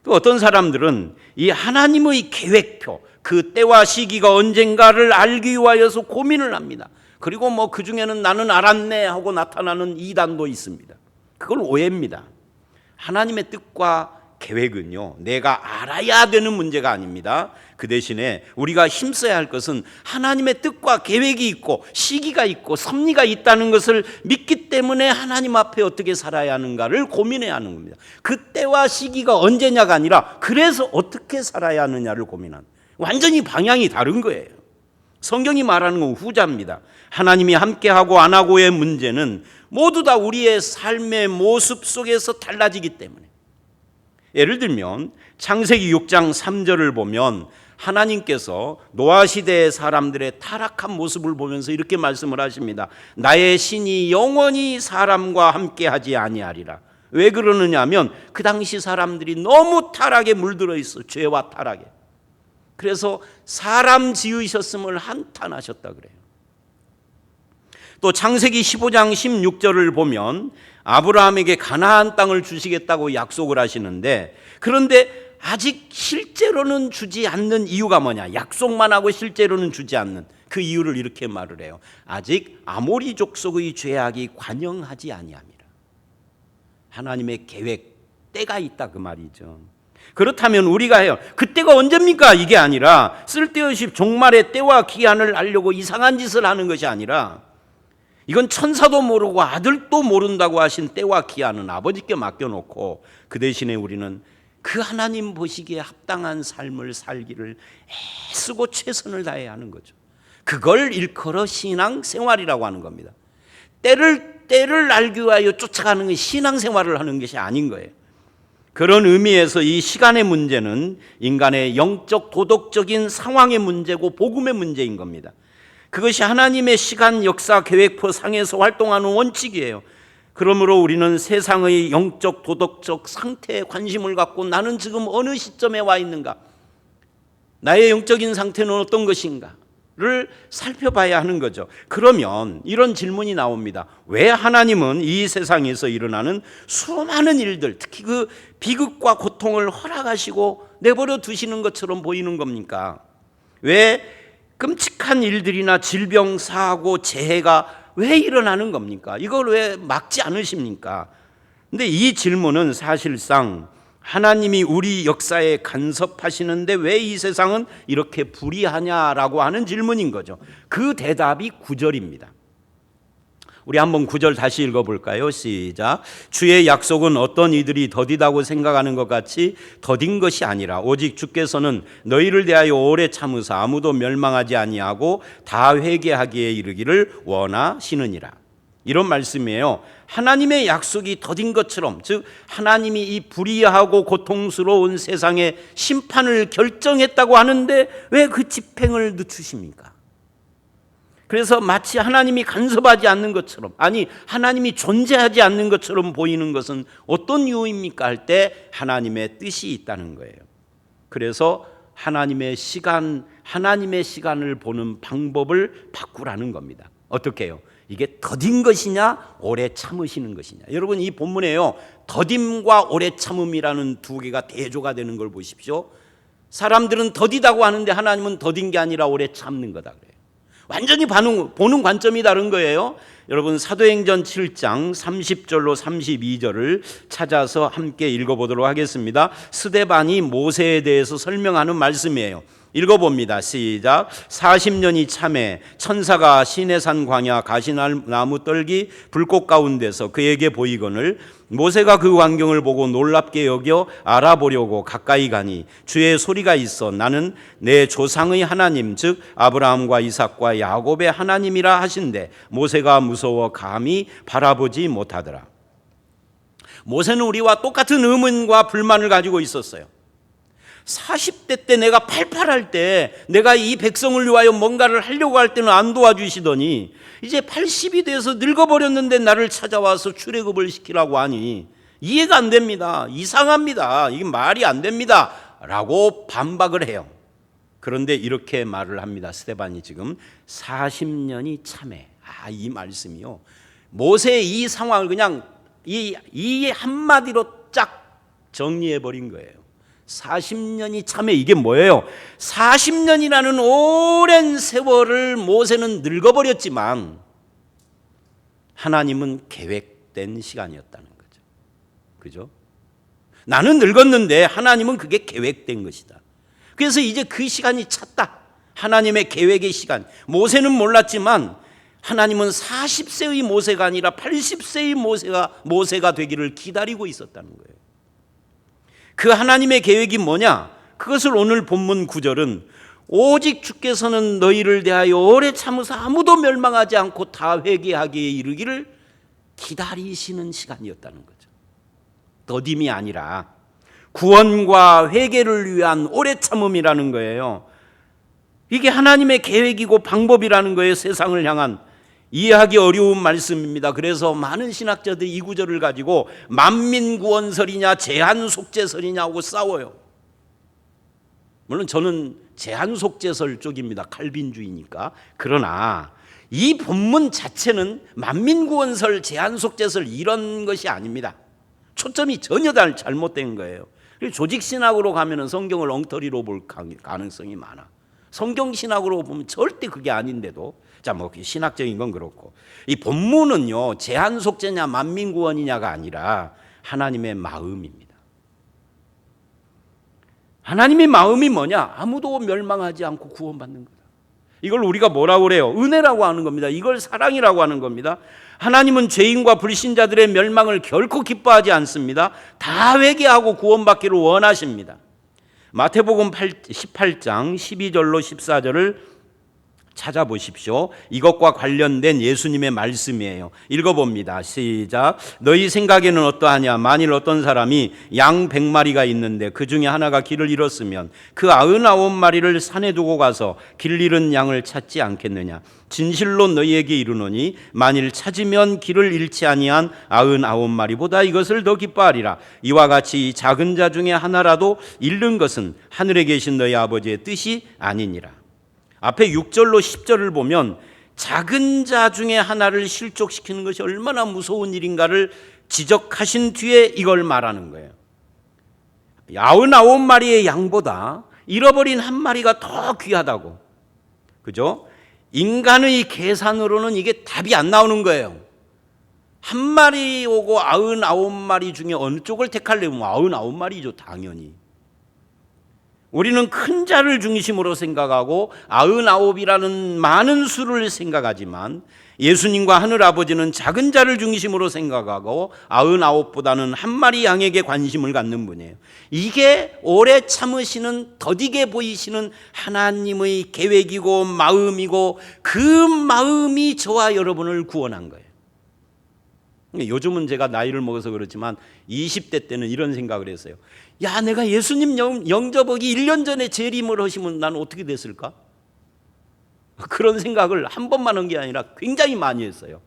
또 어떤 사람들은 이 하나님의 계획표 그 때와 시기가 언젠가를 알기 위하여서 고민을 합니다. 그리고 뭐 그 중에는 나는 알았네 하고 나타나는 이단도 있습니다. 그건 오해입니다. 하나님의 뜻과 계획은요 내가 알아야 되는 문제가 아닙니다. 그 대신에 우리가 힘써야 할 것은 하나님의 뜻과 계획이 있고 시기가 있고 섭리가 있다는 것을 믿기 때문에 하나님 앞에 어떻게 살아야 하는가를 고민해야 하는 겁니다. 그 때와 시기가 언제냐가 아니라 그래서 어떻게 살아야 하느냐를 고민하는 완전히 방향이 다른 거예요. 성경이 말하는 건 후자입니다. 하나님이 함께하고 안 하고의 문제는 모두 다 우리의 삶의 모습 속에서 달라지기 때문에 예를 들면 창세기 6장 3절을 보면 하나님께서 노아 시대의 사람들의 타락한 모습을 보면서 이렇게 말씀을 하십니다. 나의 신이 영원히 사람과 함께하지 아니하리라. 왜 그러느냐 하면 그 당시 사람들이 너무 타락에 물들어 있어. 죄와 타락에. 그래서 사람 지으셨음을 한탄하셨다 그래요. 또 창세기 15장 16절을 보면 아브라함에게 가나안 땅을 주시겠다고 약속을 하시는데 그런데 아직 실제로는 주지 않는 이유가 뭐냐? 약속만 하고 실제로는 주지 않는 그 이유를 이렇게 말을 해요. 아직 아모리 족속의 죄악이 관영하지 아니함이라. 하나님의 계획 때가 있다 그 말이죠. 그렇다면 우리가 해요. 그때가 언제입니까? 이게 아니라 쓸데없이 종말의 때와 기한을 알려고 이상한 짓을 하는 것이 아니라 이건 천사도 모르고 아들도 모른다고 하신 때와 기한은 아버지께 맡겨놓고 그 대신에 우리는 그 하나님 보시기에 합당한 삶을 살기를 애쓰고 최선을 다해야 하는 거죠. 그걸 일컬어 신앙생활이라고 하는 겁니다. 때를 알기 위하여 쫓아가는 게 신앙생활을 하는 것이 아닌 거예요. 그런 의미에서 이 시간의 문제는 인간의 영적 도덕적인 상황의 문제고 복음의 문제인 겁니다. 그것이 하나님의 시간 역사 계획표 상에서 활동하는 원칙이에요. 그러므로 우리는 세상의 영적 도덕적 상태에 관심을 갖고 나는 지금 어느 시점에 와 있는가, 나의 영적인 상태는 어떤 것인가를 살펴봐야 하는 거죠. 그러면 이런 질문이 나옵니다. 왜 하나님은 이 세상에서 일어나는 수많은 일들, 특히 그 비극과 고통을 허락하시고 내버려 두시는 것처럼 보이는 겁니까? 왜 끔찍한 일들이나 질병, 사고, 재해가 왜 일어나는 겁니까? 이걸 왜 막지 않으십니까? 근데 이 질문은 사실상 하나님이 우리 역사에 간섭하시는데 왜 이 세상은 이렇게 불의하냐라고 하는 질문인 거죠. 그 대답이 9절입니다. 우리 한번 9절 다시 읽어볼까요? 시작. 주의 약속은 어떤 이들이 더디다고 생각하는 것 같이 더딘 것이 아니라 오직 주께서는 너희를 대하여 오래 참으사 아무도 멸망하지 아니하고 다 회개하기에 이르기를 원하시느니라. 이런 말씀이에요. 하나님의 약속이 더딘 것처럼, 즉 하나님이 이 불의하고 고통스러운 세상의 심판을 결정했다고 하는데 왜 그 집행을 늦추십니까? 그래서 마치 하나님이 간섭하지 않는 것처럼, 아니 하나님이 존재하지 않는 것처럼 보이는 것은 어떤 이유입니까? 할 때 하나님의 뜻이 있다는 거예요. 그래서 하나님의 시간을 보는 방법을 바꾸라는 겁니다. 어떻게 해요? 이게 더딘 것이냐 오래 참으시는 것이냐. 여러분 이 본문에요, 더딤과 오래 참음이라는 두 개가 대조가 되는 걸 보십시오. 사람들은 더디다고 하는데 하나님은 더딘 게 아니라 오래 참는 거다 그래요. 완전히 보는 관점이 다른 거예요. 여러분 사도행전 7장 30절로 32절을 찾아서 함께 읽어보도록 하겠습니다. 스데반이 모세에 대해서 설명하는 말씀이에요. 읽어봅니다. 시작. 40년이 참에 천사가 시내산 광야 가시나무 떨기 불꽃 가운데서 그에게 보이거늘 모세가 그 광경을 보고 놀랍게 여겨 알아보려고 가까이 가니 주의 소리가 있어 나는 내 조상의 하나님 즉 아브라함과 이삭과 야곱의 하나님이라 하신대 모세가 무서워 감히 바라보지 못하더라. 모세는 우리와 똑같은 의문과 불만을 가지고 있었어요. 40대 때 내가 팔팔할 때 내가 이 백성을 위하여 뭔가를 하려고 할 때는 안 도와주시더니 이제 80이 돼서 늙어버렸는데 나를 찾아와서 출애굽을 시키라고 하니 이해가 안 됩니다. 이상합니다. 이게 말이 안 됩니다. 라고 반박을 해요. 그런데 이렇게 말을 합니다. 스데반이 지금 40년이 참해. 이 말씀이요. 모세의 이 상황을 그냥 이 한마디로 쫙 정리해버린 거예요. 40년이 참에 이게 뭐예요? 40년이라는 오랜 세월을 모세는 늙어버렸지만 하나님은 계획된 시간이었다는 거죠. 그죠? 나는 늙었는데 하나님은 그게 계획된 것이다. 그래서 이제 그 시간이 찼다. 하나님의 계획의 시간. 모세는 몰랐지만 하나님은 40세의 모세가 아니라 80세의 모세가 되기를 기다리고 있었다는 거예요. 그 하나님의 계획이 뭐냐? 그것을 오늘 본문 9절은 오직 주께서는 너희를 대하여 오래 참으사 아무도 멸망하지 않고 다 회개하기에 이르기를 기다리시는 시간이었다는 거죠. 더딤이 아니라 구원과 회개를 위한 오래 참음이라는 거예요. 이게 하나님의 계획이고 방법이라는 거예요. 세상을 향한 이해하기 어려운 말씀입니다. 그래서 많은 신학자들이 이 구절을 가지고 만민구원설이냐 제한속죄설이냐고 싸워요. 물론 저는 제한속죄설 쪽입니다. 칼빈주의니까. 그러나 이 본문 자체는 만민구원설, 제한속죄설 이런 것이 아닙니다. 초점이 전혀 잘못된 거예요. 조직신학으로 가면 성경을 엉터리로 볼 가능성이 많아. 성경신학으로 보면 절대 그게 아닌데도 자, 신학적인 건 그렇고 이 본문은요 제한속죄냐 만민구원이냐가 아니라 하나님의 마음입니다. 하나님의 마음이 뭐냐? 아무도 멸망하지 않고 구원받는 거다. 이걸 우리가 뭐라고 그래요? 은혜라고 하는 겁니다. 이걸 사랑이라고 하는 겁니다. 하나님은 죄인과 불신자들의 멸망을 결코 기뻐하지 않습니다. 다 회개하고 구원받기를 원하십니다. 마태복음 18장 12절로 14절을 찾아보십시오. 이것과 관련된 예수님의 말씀이에요. 읽어봅니다. 시작. 너희 생각에는 어떠하냐? 만일 어떤 사람이 양 100마리가 있는데 그 중에 하나가 길을 잃었으면 그 99마리를 산에 두고 가서 길 잃은 양을 찾지 않겠느냐? 진실로 너희에게 이르노니 만일 찾으면 길을 잃지 아니한 99마리보다 이것을 더 기뻐하리라. 이와 같이 이 작은 자 중에 하나라도 잃는 것은 하늘에 계신 너희 아버지의 뜻이 아니니라. 앞에 6절로 10절을 보면 작은 자 중에 하나를 실족시키는 것이 얼마나 무서운 일인가를 지적하신 뒤에 이걸 말하는 거예요. 99마리의 양보다 잃어버린 한 마리가 더 귀하다고. 그죠? 인간의 계산으로는 이게 답이 안 나오는 거예요. 한 마리 오고 99마리 중에 어느 쪽을 택하려면 99마리죠, 당연히. 우리는 큰 자를 중심으로 생각하고 99이라는 많은 수를 생각하지만 예수님과 하늘아버지는 작은 자를 중심으로 생각하고 99보다는 한 마리 양에게 관심을 갖는 분이에요. 이게 오래 참으시는, 더디게 보이시는 하나님의 계획이고 마음이고, 그 마음이 저와 여러분을 구원한 거예요. 요즘은 제가 나이를 먹어서 그렇지만 20대 때는 이런 생각을 했어요. 야, 내가 예수님 영접하기 1년 전에 재림을 하시면 난 어떻게 됐을까? 그런 생각을 한 번만 한 게 아니라 굉장히 많이 했어요.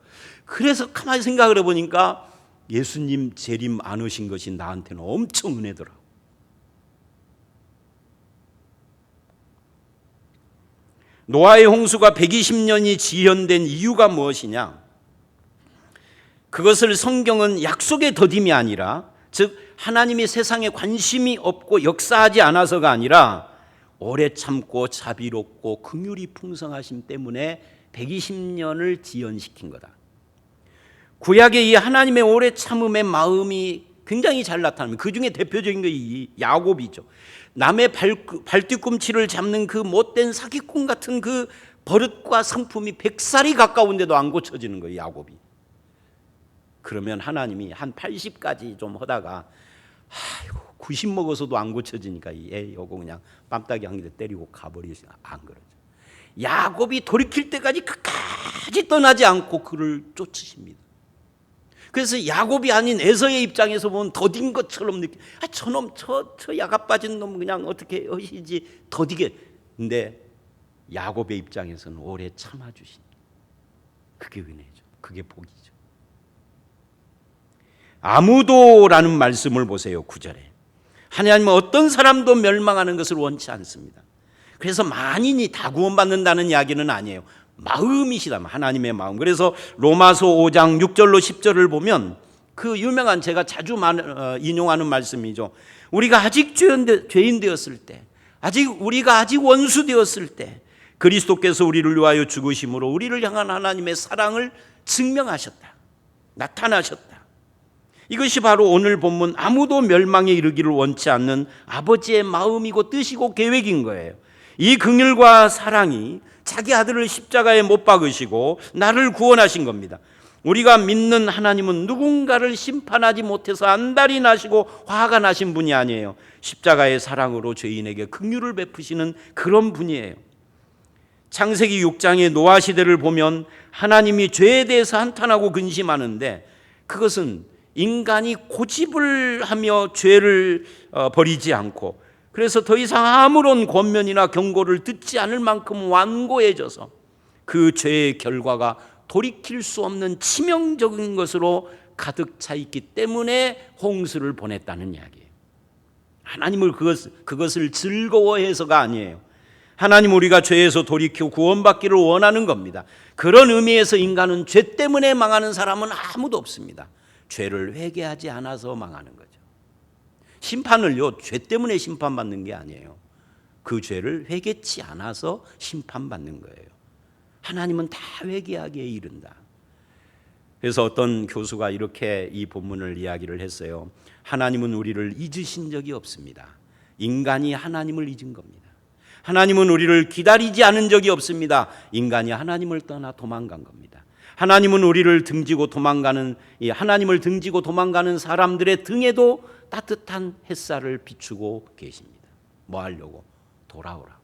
그래서 가만히 생각을 해보니까 예수님 재림 안 오신 것이 나한테는 엄청 은혜더라고요. 노아의 홍수가 120년이 지연된 이유가 무엇이냐? 그것을 성경은 약속의 더딤이 아니라, 즉 하나님이 세상에 관심이 없고 역사하지 않아서가 아니라 오래 참고 자비롭고 긍휼이 풍성하심 때문에 120년을 지연시킨 거다. 구약의 이 하나님의 오래 참음의 마음이 굉장히 잘 나타납니다. 그 중에 대표적인 게 이 야곱이죠. 남의 발뒤꿈치를 잡는 그 못된 사기꾼 같은 그 버릇과 성품이 100살이 가까운데도 안 고쳐지는 거예요, 야곱이. 그러면 하나님이 한 80까지 좀 하다가 90 먹어서도 안 고쳐지니까 요거 그냥 뺨따기 한 개 때리고 가버리지. 안 그러죠. 야곱이 돌이킬 때까지 끝까지 떠나지 않고 그를 쫓으십니다. 그래서 야곱이 아닌 에서의 입장에서 보면 더딘 것처럼 느껴. 저놈 저 야가 빠진 놈 그냥 어떻게 하시지, 더디게. 근데 야곱의 입장에서는 오래 참아주신, 그게 은혜죠. 그게 복이죠. 아무도라는 말씀을 보세요. 9절에 하나님은 어떤 사람도 멸망하는 것을 원치 않습니다. 그래서 만인이 다 구원받는다는 이야기는 아니에요. 마음이시다, 하나님의 마음. 그래서 로마서 5장 6절로 10절을 보면 그 유명한, 제가 자주 인용하는 말씀이죠. 우리가 아직 죄인 되었을 때, 우리가 아직 원수 되었을 때 그리스도께서 우리를 위하여 죽으심으로 우리를 향한 하나님의 사랑을 증명하셨다, 나타나셨다. 이것이 바로 오늘 본문 아무도 멸망에 이르기를 원치 않는 아버지의 마음이고 뜻이고 계획인 거예요. 이 긍휼과 사랑이 자기 아들을 십자가에 못 박으시고 나를 구원하신 겁니다. 우리가 믿는 하나님은 누군가를 심판하지 못해서 안달이 나시고 화가 나신 분이 아니에요. 십자가의 사랑으로 죄인에게 긍휼을 베푸시는 그런 분이에요. 창세기 6장의 노아 시대를 보면 하나님이 죄에 대해서 한탄하고 근심하는데, 그것은 인간이 고집을 하며 죄를 버리지 않고, 그래서 더 이상 아무런 권면이나 경고를 듣지 않을 만큼 완고해져서 그 죄의 결과가 돌이킬 수 없는 치명적인 것으로 가득 차 있기 때문에 홍수를 보냈다는 이야기예요. 하나님을 그것을 즐거워해서가 아니에요. 하나님 우리가 죄에서 돌이켜 구원받기를 원하는 겁니다. 그런 의미에서 인간은 죄 때문에 망하는 사람은 아무도 없습니다. 죄를 회개하지 않아서 망하는 거죠. 심판을요, 죄 때문에 심판받는 게 아니에요. 그 죄를 회개치 않아서 심판받는 거예요. 하나님은 다 회개하기에 이른다. 그래서 어떤 교수가 이렇게 이 본문을 이야기를 했어요. 하나님은 우리를 잊으신 적이 없습니다. 인간이 하나님을 잊은 겁니다. 하나님은 우리를 기다리지 않은 적이 없습니다. 인간이 하나님을 떠나 도망간 겁니다. 하나님은 우리를 등지고 도망가는, 하나님을 등지고 도망가는 사람들의 등에도 따뜻한 햇살을 비추고 계십니다. 뭐 하려고? 돌아오라고.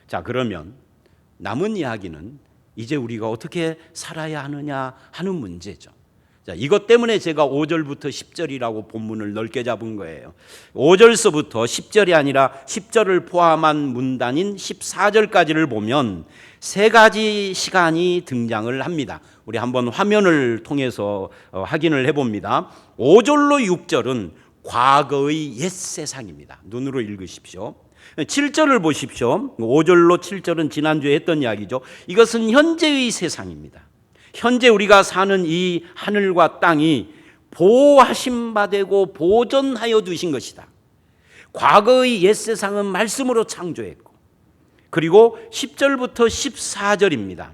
자, 그러면 남은 이야기는 이제 우리가 어떻게 살아야 하느냐 하는 문제죠. 자, 이것 때문에 제가 5절부터 10절이라고 본문을 넓게 잡은 거예요. 5절서부터 10절이 아니라 10절을 포함한 문단인 14절까지를 보면 세 가지 시간이 등장을 합니다. 우리 한번 화면을 통해서 확인을 해봅니다. 5절로 6절은 과거의 옛 세상입니다. 눈으로 읽으십시오. 7절을 보십시오. 5절로 7절은 지난주에 했던 이야기죠. 이것은 현재의 세상입니다. 현재 우리가 사는 이 하늘과 땅이 보호하신 바 되고 보존하여 두신 것이다. 과거의 옛 세상은 말씀으로 창조했고, 그리고 10절부터 14절입니다.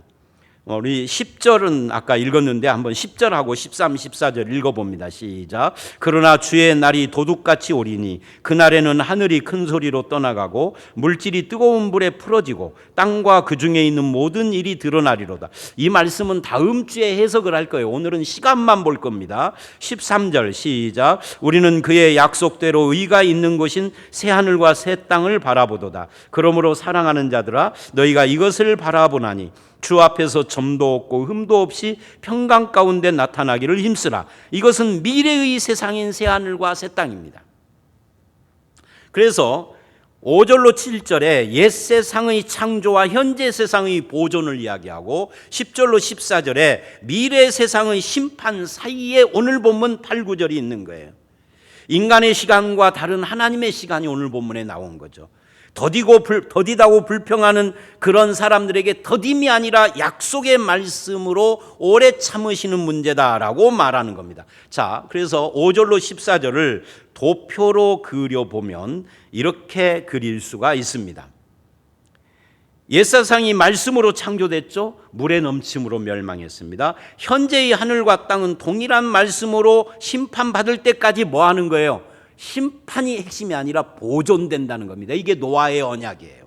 우리 10절은 아까 읽었는데 한번 10절하고 13, 14절 읽어봅니다. 시작. 그러나 주의 날이 도둑같이 오리니 그날에는 하늘이 큰 소리로 떠나가고 물질이 뜨거운 불에 풀어지고 땅과 그 중에 있는 모든 일이 드러나리로다. 이 말씀은 다음 주에 해석을 할 거예요. 오늘은 시간만 볼 겁니다. 13절 시작. 우리는 그의 약속대로 의가 있는 곳인 새 하늘과 새 땅을 바라보도다. 그러므로 사랑하는 자들아 너희가 이것을 바라보나니 주 앞에서 점도 없고 흠도 없이 평강 가운데 나타나기를 힘쓰라. 이것은 미래의 세상인 새 하늘과 새 땅입니다. 그래서 5절로 7절에 옛 세상의 창조와 현재 세상의 보존을 이야기하고 10절로 14절에 미래 세상의 심판 사이에 오늘 본문 8, 9절이 있는 거예요. 인간의 시간과 다른 하나님의 시간이 오늘 본문에 나온 거죠. 더디다고 불평하는 그런 사람들에게 더딤이 아니라 약속의 말씀으로 오래 참으시는 문제다라고 말하는 겁니다. 자, 그래서 5절로 14절을 도표로 그려보면 이렇게 그릴 수가 있습니다. 옛세상이 말씀으로 창조됐죠. 물의 넘침으로 멸망했습니다. 현재의 하늘과 땅은 동일한 말씀으로 심판받을 때까지 뭐 하는 거예요? 심판이 핵심이 아니라 보존된다는 겁니다. 이게 노아의 언약이에요.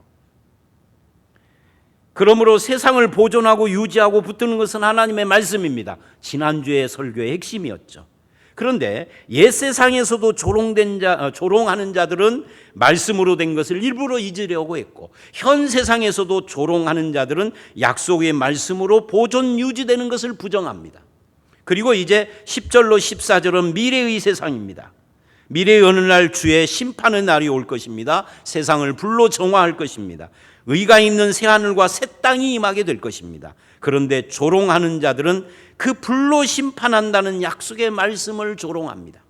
그러므로 세상을 보존하고 유지하고 붙드는 것은 하나님의 말씀입니다. 지난주의 설교의 핵심이었죠. 그런데 옛 세상에서도 조롱하는 자들은 말씀으로 된 것을 일부러 잊으려고 했고, 현 세상에서도 조롱하는 자들은 약속의 말씀으로 보존 유지되는 것을 부정합니다. 그리고 이제 10절로 14절은 미래의 세상입니다. 미래의 어느 날 주의 심판의 날이 올 것입니다. 세상을 불로 정화할 것입니다. 의가 있는 새하늘과 새 땅이 임하게 될 것입니다. 그런데 조롱하는 자들은 그 불로 심판한다는 약속의 말씀을 조롱합니다.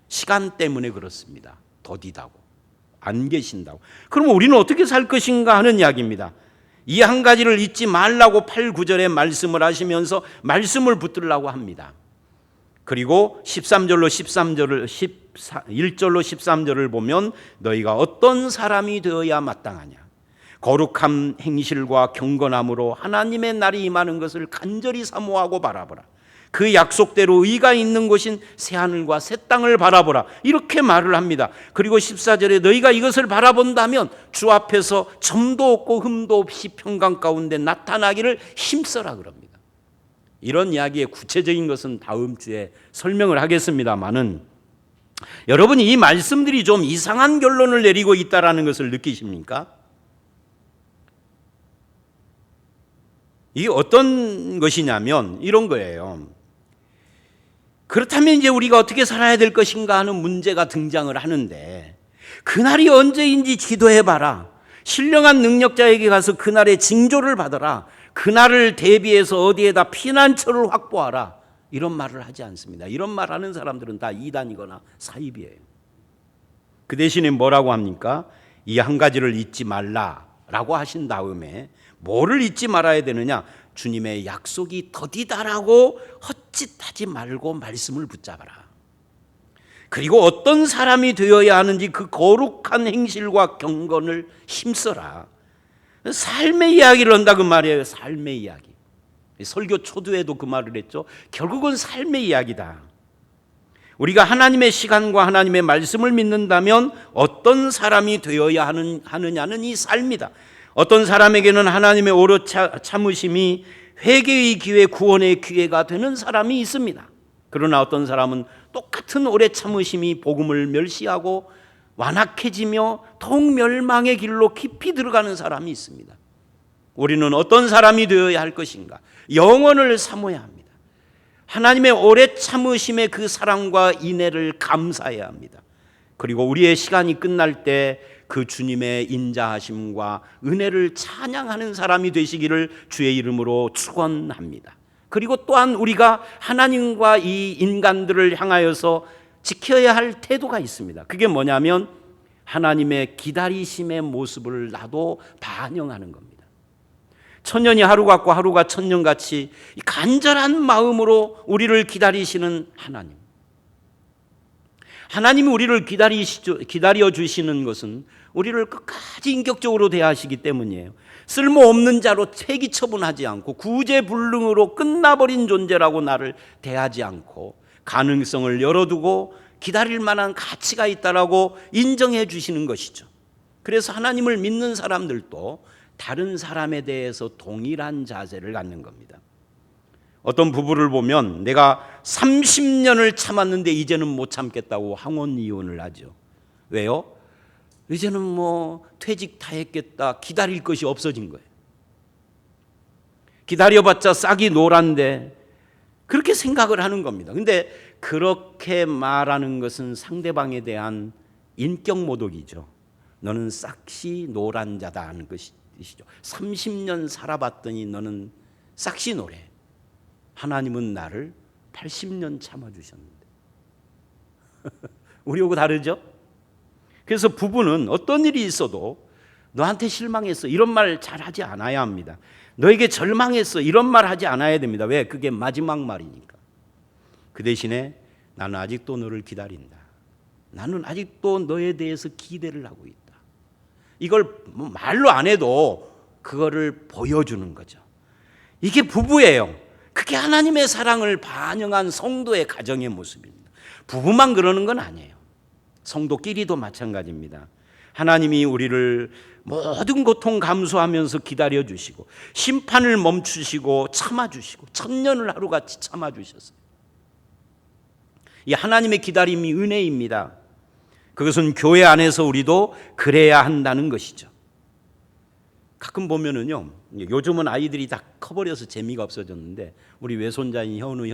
시간 때문에 그렇습니다. 더디다고, 안 계신다고. 그럼 우리는 어떻게 살 것인가 하는 이야기입니다. 이 한 가지를 잊지 말라고 8, 9절에 말씀을 하시면서 말씀을 붙들라고 합니다. 그리고 13절로 1절로 13절을 보면 너희가 어떤 사람이 되어야 마땅하냐. 거룩한 행실과 경건함으로 하나님의 날이 임하는 것을 간절히 사모하고 바라보라. 그 약속대로 의가 있는 곳인 새하늘과 새 땅을 바라보라. 이렇게 말을 합니다. 그리고 14절에 너희가 이것을 바라본다면 주 앞에서 점도 없고 흠도 없이 평강 가운데 나타나기를 힘써라 그럽니다. 이런 이야기의 구체적인 것은 다음 주에 설명을 하겠습니다만은, 여러분이 이 말씀들이 좀 이상한 결론을 내리고 있다는 것을 느끼십니까? 이게 어떤 것이냐면 이런 거예요. 그렇다면 이제 우리가 어떻게 살아야 될 것인가 하는 문제가 등장을 하는데, 그날이 언제인지 기도해봐라. 신령한 능력자에게 가서 그날의 징조를 받아라. 그날을 대비해서 어디에다 피난처를 확보하라. 이런 말을 하지 않습니다. 이런 말 하는 사람들은 다 이단이거나 사입이에요. 그 대신에 뭐라고 합니까? 이 한 가지를 잊지 말라라고 하신 다음에 뭐를 잊지 말아야 되느냐? 주님의 약속이 더디다라고 헛짓하지 말고 말씀을 붙잡아라. 그리고 어떤 사람이 되어야 하는지 그 거룩한 행실과 경건을 힘써라. 삶의 이야기를 한다 그 말이에요. 삶의 이야기. 설교 초두에도 그 말을 했죠. 결국은 삶의 이야기다. 우리가 하나님의 시간과 하나님의 말씀을 믿는다면 어떤 사람이 되어야 하느냐는 이 삶이다. 어떤 사람에게는 하나님의 오래 참으심이 회개의 기회, 구원의 기회가 되는 사람이 있습니다. 그러나 어떤 사람은 똑같은 오래 참으심이 복음을 멸시하고 완악해지며 통멸망의 길로 깊이 들어가는 사람이 있습니다. 우리는 어떤 사람이 되어야 할 것인가? 영원을 사모해야 합니다. 하나님의 오래 참으심의 그 사랑과 인애를 감사해야 합니다. 그리고 우리의 시간이 끝날 때 그 주님의 인자하심과 은혜를 찬양하는 사람이 되시기를 주의 이름으로 축원합니다. 그리고 또한 우리가 하나님과 이 인간들을 향하여서 지켜야 할 태도가 있습니다. 그게 뭐냐면 하나님의 기다리심의 모습을 나도 반영하는 겁니다. 천년이 하루 같고 하루가 천년같이 간절한 마음으로 우리를 기다리시는 하나님. 하나님이 우리를 기다려 주시는 것은 우리를 끝까지 인격적으로 대하시기 때문이에요. 쓸모없는 자로 폐기 처분하지 않고 구제불능으로 끝나버린 존재라고 나를 대하지 않고 가능성을 열어두고 기다릴 만한 가치가 있다라고 인정해 주시는 것이죠. 그래서 하나님을 믿는 사람들도 다른 사람에 대해서 동일한 자세를 갖는 겁니다. 어떤 부부를 보면 내가 30년을 참았는데 이제는 못 참겠다고 항원 이혼을 하죠. 왜요? 이제는 뭐 퇴직 다 했겠다. 기다릴 것이 없어진 거예요. 기다려봤자 싹이 노란데 그렇게 생각을 하는 겁니다. 근데 그렇게 말하는 것은 상대방에 대한 인격 모독이죠. 너는 싹시 노란 자다 하는 것이죠. 30년 살아봤더니 너는 싹시 노래. 하나님은 나를 80년 참아주셨는데. 우리하고 다르죠? 그래서 부부는 어떤 일이 있어도 너한테 실망했어 이런 말 잘하지 않아야 합니다. 너에게 절망했어 이런 말 하지 않아야 됩니다. 왜? 그게 마지막 말이니까. 그 대신에 나는 아직도 너를 기다린다. 나는 아직도 너에 대해서 기대를 하고 있다. 이걸 말로 안 해도 그거를 보여주는 거죠. 이게 부부예요. 그게 하나님의 사랑을 반영한 성도의 가정의 모습입니다. 부부만 그러는 건 아니에요. 성도끼리도 마찬가지입니다. 하나님이 우리를 모든 고통 감수하면서 기다려주시고 심판을 멈추시고 참아주시고 천년을 하루같이 참아주셨어요. 이 하나님의 기다림이 은혜입니다. 그것은 교회 안에서 우리도 그래야 한다는 것이죠. 가끔 보면은요, 요즘은 아이들이 다 커버려서 재미가 없어졌는데 우리 외손자인 현우,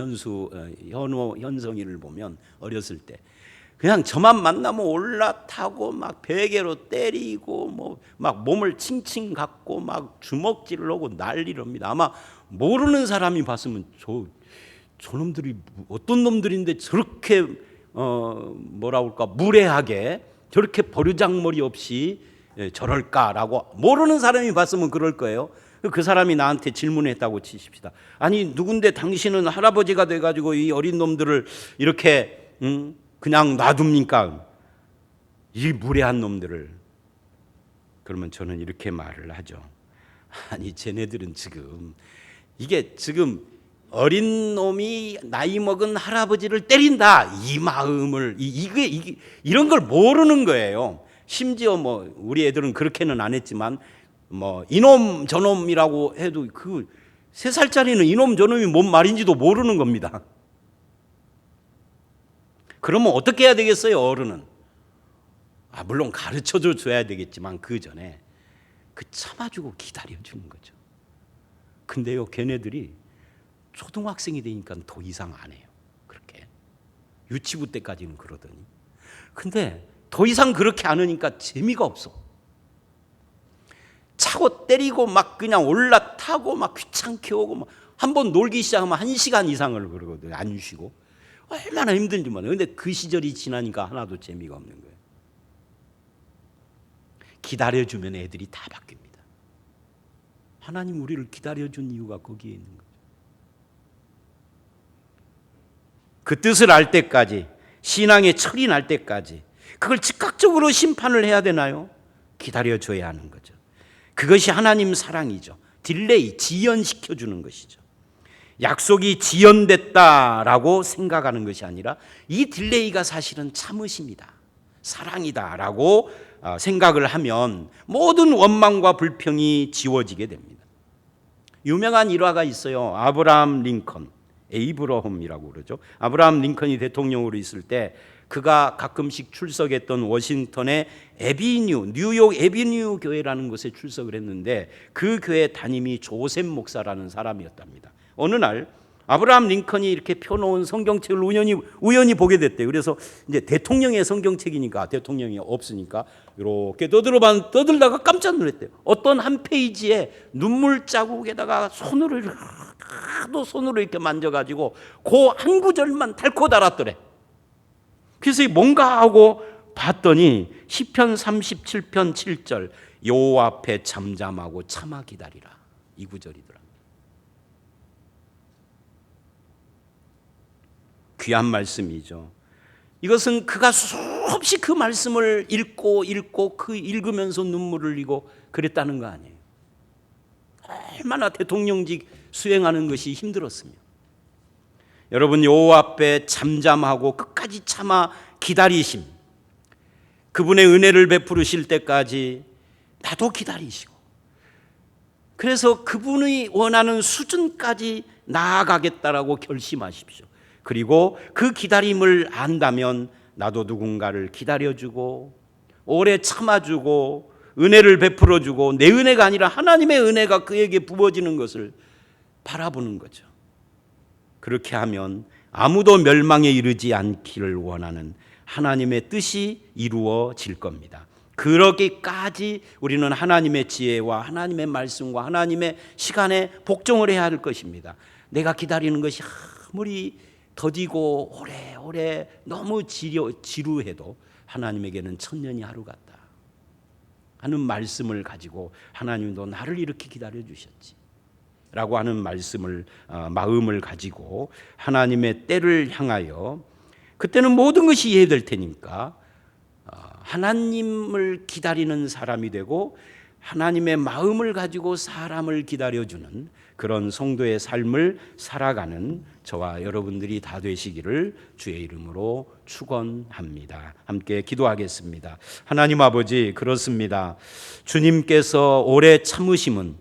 현성이를 보면 어렸을 때 그냥 저만 만나면 올라타고 막 베개로 때리고 뭐 막 몸을 칭칭 갖고 막 주먹질을 하고 난리를 합니다. 아마 모르는 사람이 봤으면 저놈들이 어떤 놈들인데 저렇게 뭐라 그럴까 무례하게 저렇게 버르장머리 없이 저럴까라고 모르는 사람이 봤으면 그럴 거예요. 그 사람이 나한테 질문했다고 치십시다. 아니 누군데 당신은 할아버지가 돼가지고 이 어린 놈들을 이렇게 그냥 놔둡니까? 이 무례한 놈들을. 그러면 저는 이렇게 말을 하죠. 아니 쟤네들은 지금 이게 지금 어린 놈이 나이 먹은 할아버지를 때린다 이 마음을 이게 이런 걸 모르는 거예요. 심지어 뭐 우리 애들은 그렇게는 안 했지만 뭐 이놈 저놈이라고 해도 그 3살짜리는 이놈 저놈이 뭔 말인지도 모르는 겁니다. 그러면 어떻게 해야 되겠어요? 어른은 물론 가르쳐도 줘야 되겠지만 그 전에 그 참아주고 기다려주는 거죠. 근데요 걔네들이 초등학생이 되니까 더 이상 안 해요. 그렇게 유치부 때까지는 그러더니 근데 더 이상 그렇게 안 하니까 재미가 없어. 차고 때리고 막 그냥 올라타고 막 귀찮게 오고 막 한번 놀기 시작하면 1시간 이상을 그러거든요. 안 쉬고 얼마나 힘든지 몰라요. 근데 그 시절이 지나니까 하나도 재미가 없는 거예요. 기다려주면 애들이 다 바뀝니다. 하나님 우리를 기다려준 이유가 거기에 있는 거죠. 그 뜻을 알 때까지 신앙의 철이 날 때까지 그걸 즉각적으로 심판을 해야 되나요? 기다려줘야 하는 거죠. 그것이 하나님 사랑이죠. 딜레이, 지연시켜주는 것이죠. 약속이 지연됐다라고 생각하는 것이 아니라 이 딜레이가 사실은 참으심이다. 사랑이다라고 생각을 하면 모든 원망과 불평이 지워지게 됩니다. 유명한 일화가 있어요. 아브라함 링컨, 에이브러홈이라고 그러죠. 아브라함 링컨이 대통령으로 있을 때 그가 가끔씩 출석했던 워싱턴의 뉴욕 에비뉴 교회라는 곳에 출석을 했는데 그 교회 담임이 조셉 목사라는 사람이었답니다. 어느 날 아브라함 링컨이 이렇게 펴놓은 성경책을 우연히 보게 됐대요. 그래서 이제 대통령의 성경책이니까 대통령이 없으니까 이렇게 떠들다가 깜짝 놀랐대요. 어떤 한 페이지에 눈물 자국에다가 손으로 이렇게 만져가지고 그 한 구절만 닳고 달았더래. 그래서 뭔가 하고 봤더니 시편 37편 7절 여호와 앞에 잠잠하고 참아 기다리라 이 구절이더라. 귀한 말씀이죠. 이것은 그가 수없이 그 말씀을 읽고 그 읽으면서 눈물을 흘리고 그랬다는 거 아니에요. 얼마나 대통령직 수행하는 것이 힘들었으며, 여러분 여호와 앞에 잠잠하고 끝까지 참아 기다리심, 그분의 은혜를 베푸실 때까지 나도 기다리시고, 그래서 그분이 원하는 수준까지 나아가겠다라고 결심하십시오. 그리고 그 기다림을 안다면 나도 누군가를 기다려주고 오래 참아주고 은혜를 베풀어주고, 내 은혜가 아니라 하나님의 은혜가 그에게 부어지는 것을 바라보는 거죠. 그렇게 하면 아무도 멸망에 이르지 않기를 원하는 하나님의 뜻이 이루어질 겁니다. 그러기까지 우리는 하나님의 지혜와 하나님의 말씀과 하나님의 시간에 복종을 해야 할 것입니다. 내가 기다리는 것이 아무리 더디고 오래 너무 지루해도 하나님에게는 천년이 하루 같다 하는 말씀을 가지고, 하나님도 나를 이렇게 기다려 주셨지 라고 하는 말씀을 마음을 가지고 하나님의 때를 향하여, 그때는 모든 것이 이해될 테니까 하나님을 기다리는 사람이 되고 하나님의 마음을 가지고 사람을 기다려주는 그런 성도의 삶을 살아가는 저와 여러분들이 다 되시기를 주의 이름으로 축원합니다. 함께 기도하겠습니다. 하나님 아버지, 그렇습니다. 주님께서 오래 참으심은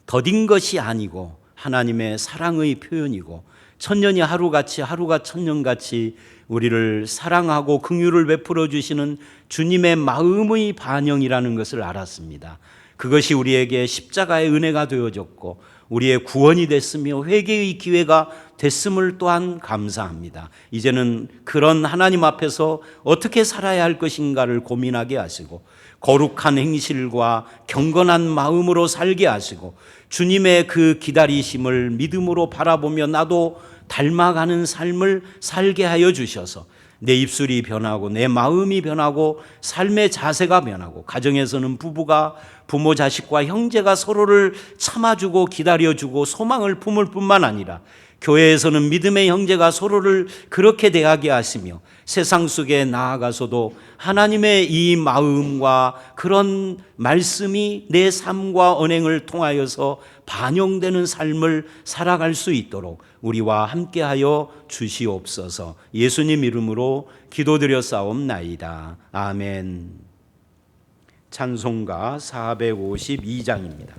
더딘 것이 아니고 하나님의 사랑의 표현이고, 천년이 하루같이 하루가 천년같이 우리를 사랑하고 긍휼을 베풀어 주시는 주님의 마음의 반영이라는 것을 알았습니다. 그것이 우리에게 십자가의 은혜가 되어졌고 우리의 구원이 됐으며 회개의 기회가 됐음을 또한 감사합니다. 이제는 그런 하나님 앞에서 어떻게 살아야 할 것인가를 고민하게 하시고, 거룩한 행실과 경건한 마음으로 살게 하시고, 주님의 그 기다리심을 믿음으로 바라보며 나도 닮아가는 삶을 살게 하여 주셔서 내 입술이 변하고 내 마음이 변하고 삶의 자세가 변하고, 가정에서는 부부가 부모 자식과 형제가 서로를 참아주고 기다려주고 소망을 품을 뿐만 아니라 교회에서는 믿음의 형제가 서로를 그렇게 대하게 하시며, 세상 속에 나아가서도 하나님의 이 마음과 그런 말씀이 내 삶과 언행을 통하여서 반영되는 삶을 살아갈 수 있도록 우리와 함께하여 주시옵소서. 예수님 이름으로 기도드렸사옵나이다. 아멘. 찬송가 452장입니다.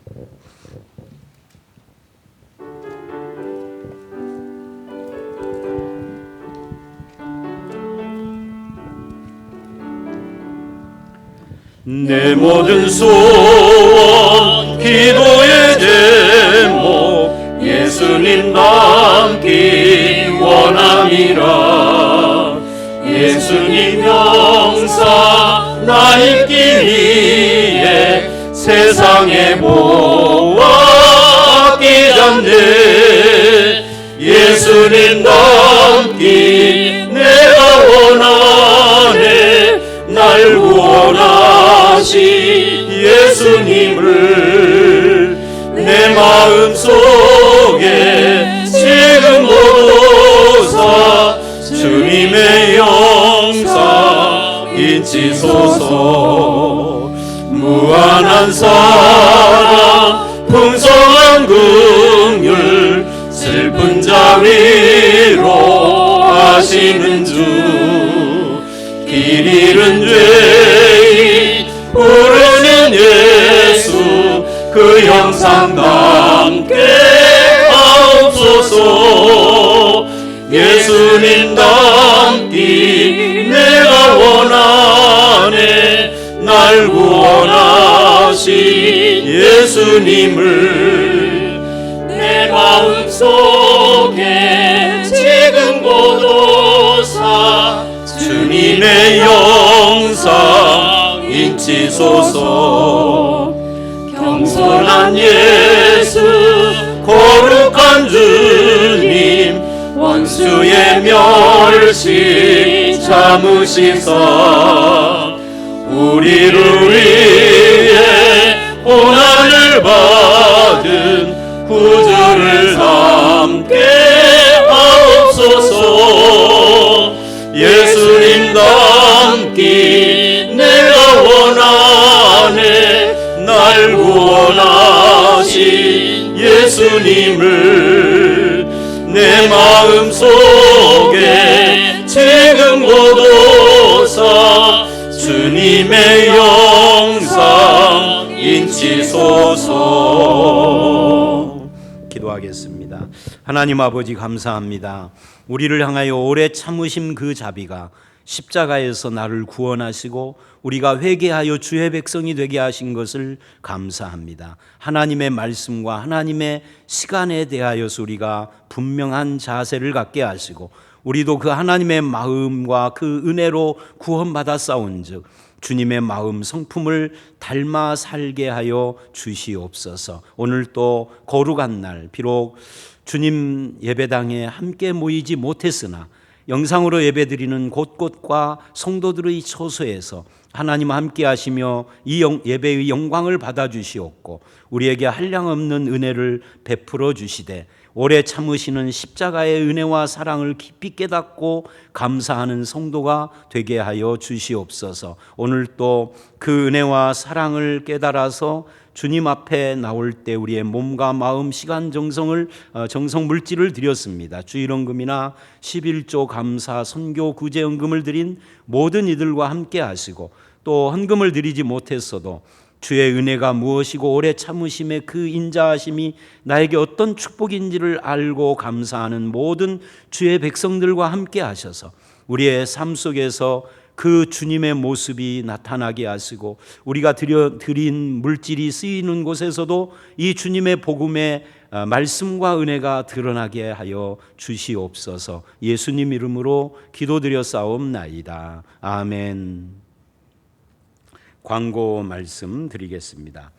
내 모든 소원 기도의 제목 예수님 닮기 원함이라. 예수님 형상 나 입기 위해 세상에 보아 끼잖네. 예수님 닮기 내가 원하네. 날 구원하신 예수님을 내 마음속에 지금 보사 주님의 영상 인치소서. 무한한 사랑 풍성한 긍휼 슬픈 자 위로 하시는 주. 길 잃은 죄인 부르는 예수 그 형상 담게 하옵소서. 예수님 닮기 내가 원하네. 날 구원하신 예수님을 내 마음속에 지금 보도사 주님의 영상 인치소서. 겸손한 예수 거룩한 주님 원수의 멸시 참으시사 우리를 위해 고난을 받은 구주를 담게 하옵소서. 예수님 닮기 내가 원하네. 날 구원하신 예수님을 내 마음속에 지금 고도사 주님의 영상 인치소서. 기도하겠습니다. 하나님 아버지 감사합니다. 우리를 향하여 오래 참으심 그 자비가 십자가에서 나를 구원하시고 우리가 회개하여 주의 백성이 되게 하신 것을 감사합니다. 하나님의 말씀과 하나님의 시간에 대하여서 우리가 분명한 자세를 갖게 하시고 우리도 그 하나님의 마음과 그 은혜로 구원받아 싸운즉 주님의 마음 성품을 닮아 살게 하여 주시옵소서. 오늘 또 거룩한 날, 비록 주님 예배당에 함께 모이지 못했으나 영상으로 예배드리는 곳곳과 성도들의 처소에서 하나님 함께 하시며 이 예배의 영광을 받아주시옵고 우리에게 한량없는 은혜를 베풀어 주시되 오래 참으시는 십자가의 은혜와 사랑을 깊이 깨닫고 감사하는 성도가 되게 하여 주시옵소서. 오늘 또 그 은혜와 사랑을 깨달아서 주님 앞에 나올 때 우리의 몸과 마음, 시간, 정성 물질을 드렸습니다. 주일헌금이나 11조 감사, 선교, 구제헌금을 드린 모든 이들과 함께 하시고 또 헌금을 드리지 못했어도 주의 은혜가 무엇이고 오래 참으심의 그 인자하심이 나에게 어떤 축복인지를 알고 감사하는 모든 주의 백성들과 함께 하셔서 우리의 삶 속에서 그 주님의 모습이 나타나게 하시고 우리가 드린 물질이 쓰이는 곳에서도 이 주님의 복음의 말씀과 은혜가 드러나게 하여 주시옵소서. 예수님 이름으로 기도드려 싸움나이다. 아멘. 광고 말씀 드리겠습니다.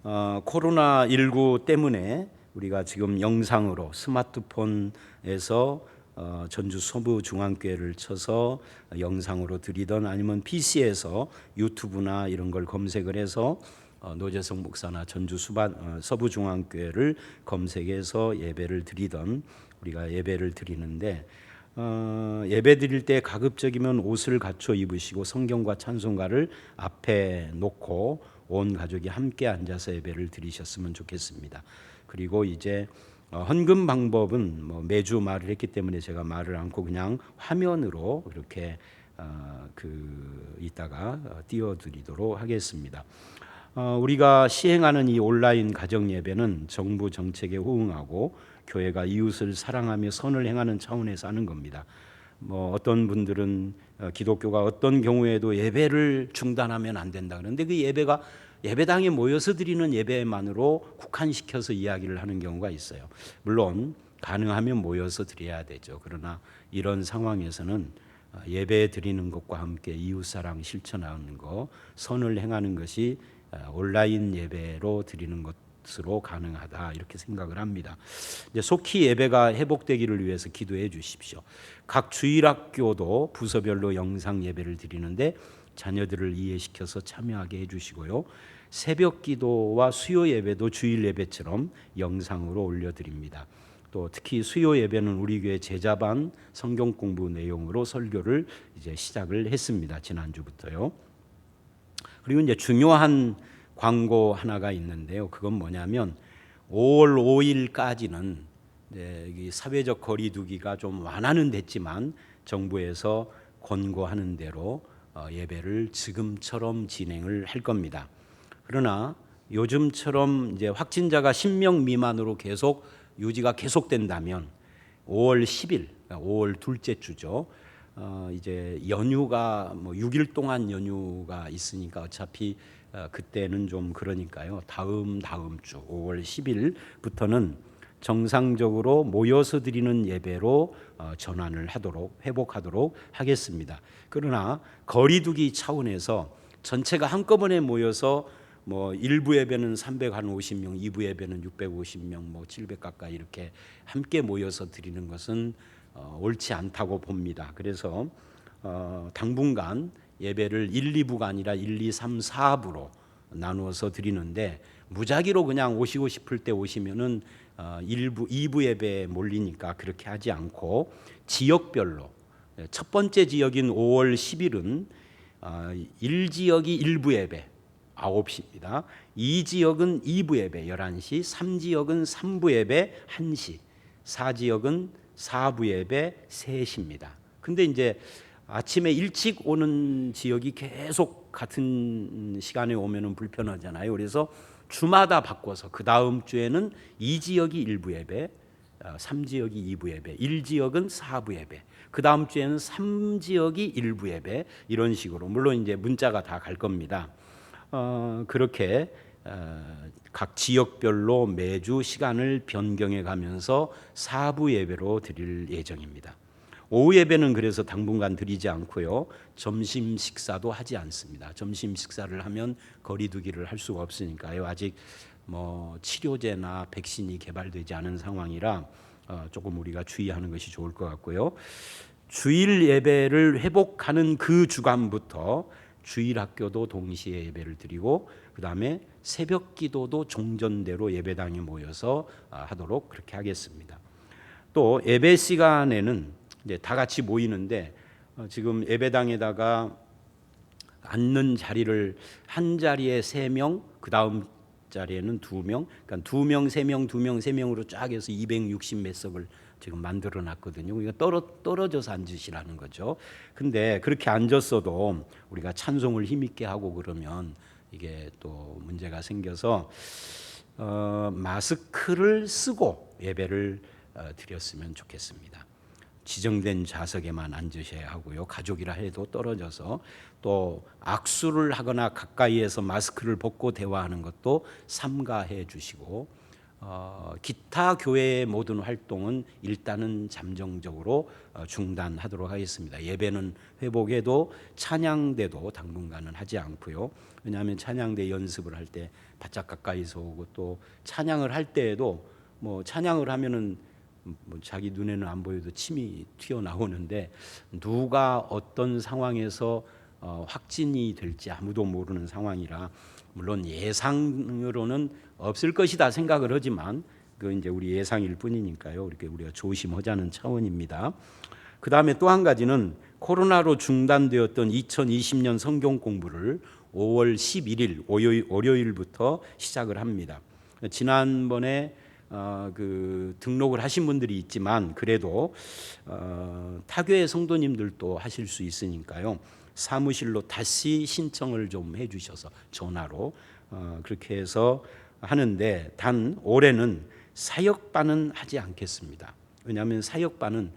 코로나19 때문에 우리가 지금 영상으로 스마트폰에서 전주 서부중앙교회를 쳐서 영상으로 드리던 아니면 PC에서 유튜브나 이런 걸 검색을 해서 노재성 목사나 전주 서부중앙교회를 검색해서 예배를 드리던 우리가 예배를 드리는데 예배 드릴 때 가급적이면 옷을 갖춰 입으시고 성경과 찬송가를 앞에 놓고 온 가족이 함께 앉아서 예배를 드리셨으면 좋겠습니다. 그리고 이제 헌금 방법은 매주 말을 했기 때문에 제가 말을 않고 그냥 화면으로 이렇게 이따가 띄워드리도록 하겠습니다. 우리가 시행하는 이 온라인 가정 예배는 정부 정책에 호응하고 교회가 이웃을 사랑하며 선을 행하는 차원에서 하는 겁니다. 어떤 분들은 기독교가 어떤 경우에도 예배를 중단하면 안 된다 그러는데 그 예배가 예배당에 모여서 드리는 예배만으로 국한시켜서 이야기를 하는 경우가 있어요. 물론 가능하면 모여서 드려야 되죠. 그러나 이런 상황에서는 예배 드리는 것과 함께 이웃사랑 실천하는 것, 선을 행하는 것이 온라인 예배로 드리는 것으로 가능하다 이렇게 생각을 합니다. 이제 속히 예배가 회복되기를 위해서 기도해 주십시오. 각 주일학교도 부서별로 영상 예배를 드리는데 자녀들을 이해시켜서 참여하게 해주시고요. 새벽 기도와 수요 예배도 주일 예배처럼 영상으로 올려드립니다. 또 특히 수요 예배는 우리 교회 제자반 성경 공부 내용으로 설교를 이제 시작을 했습니다. 지난주부터요. 그리고 이제 중요한 광고 하나가 있는데요. 그건 뭐냐면 5월 5일까지는 이 사회적 거리두기가 좀 완화는 됐지만 정부에서 권고하는 대로 예배를 지금처럼 진행을 할 겁니다. 그러나 요즘처럼 이제 확진자가 10명 미만으로 계속 유지가 계속된다면 5월 10일, 5월 둘째 주죠. 이제 연휴가 6일 동안 연휴가 있으니까 어차피 그때는 좀 그러니까요. 다음 주 5월 10일부터는 정상적으로 모여서 드리는 예배로 전환을 하도록 회복하도록 하겠습니다. 그러나 거리두기 차원에서 전체가 한꺼번에 모여서 일부 예배는 350명, 2부 예배는 650명, 700 가까이 이렇게 함께 모여서 드리는 것은 옳지 않다고 봅니다. 그래서 당분간 예배를 1, 2부가 아니라 1, 2, 3, 4부로 나누어서 드리는데 무작위로 그냥 오시고 싶을 때 오시면은 2부 예배에 몰리니까 그렇게 하지 않고 지역별로 첫 번째 지역인 5월 10일은 1지역이 1부 예배, 9시입니다. 2지역은 2부 예배 11시, 3지역은 3부 예배 1시, 4지역은 4부 예배 3시입니다. 근데 이제 아침에 일찍 오는 지역이 계속 같은 시간에 오면은 불편하잖아요. 그래서 주마다 바꿔서 그 다음 주에는 2지역이 1부 예배, 3지역이 2부 예배, 1지역은 4부 예배, 그 다음 주에는 3지역이 1부 예배, 이런 식으로 물론 이제 문자가 다 갈 겁니다. 그렇게 각 지역별로 매주 시간을 변경해 가면서 4부 예배로 드릴 예정입니다. 오후 예배는 그래서 당분간 드리지 않고요. 점심 식사도 하지 않습니다. 점심 식사를 하면 거리두기를 할 수가 없으니까요. 아직 뭐 치료제나 백신이 개발되지 않은 상황이라 조금 우리가 주의하는 것이 좋을 것 같고요. 주일 예배를 회복하는 그 주간부터 주일 학교도 동시에 예배를 드리고 그 다음에 새벽 기도도 종전대로 예배당에 모여서 하도록 그렇게 하겠습니다. 또 예배 시간에는 이제 다 같이 모이는데 지금 예배당에다가 앉는 자리를 한 자리에 3명, 그 다음 자리에는 2명, 그러니까 2명, 3명, 2명, 3명으로 쫙 해서 260 몇 석을 지금 만들어 놨거든요. 우리가 떨어져서 앉으시라는 거죠. 근데 그렇게 앉았어도 우리가 찬송을 힘있게 하고 그러면 이게 또 문제가 생겨서 마스크를 쓰고 예배를 드렸으면 좋겠습니다. 지정된 좌석에만 앉으셔야 하고요. 가족이라 해도 떨어져서, 또 악수를 하거나 가까이에서 마스크를 벗고 대화하는 것도 삼가해 주시고, 기타 교회의 모든 활동은 일단은 잠정적으로 중단하도록 하겠습니다. 예배는 회복해도 찬양대도 당분간은 하지 않고요. 왜냐하면 찬양대 연습을 할 때 바짝 가까이서 오고, 또 찬양을 할 때에도 뭐 찬양을 하면은 뭐 자기 눈에는 안 보여도 침이 튀어나오는데 누가 어떤 상황에서 확진이 될지 아무도 모르는 상황이라, 물론 예상으로는 없을 것이다 생각을 하지만 그 이제 우리 예상일 뿐이니까요. 이렇게 우리가 조심하자는 차원입니다. 그 다음에 또 한 가지는 코로나로 중단되었던 2020년 성경 공부를 5월 11일 월요일부터 시작을 합니다. 지난번에 그 등록을 하신 분들이 있지만 그래도 타교의 성도님들도 하실 수 있으니까요. 사무실로 다시 신청을 좀 해주셔서 전화로 그렇게 해서 하는데, 단 올해는 사역반은 하지 않겠습니다. 왜냐하면 사역반은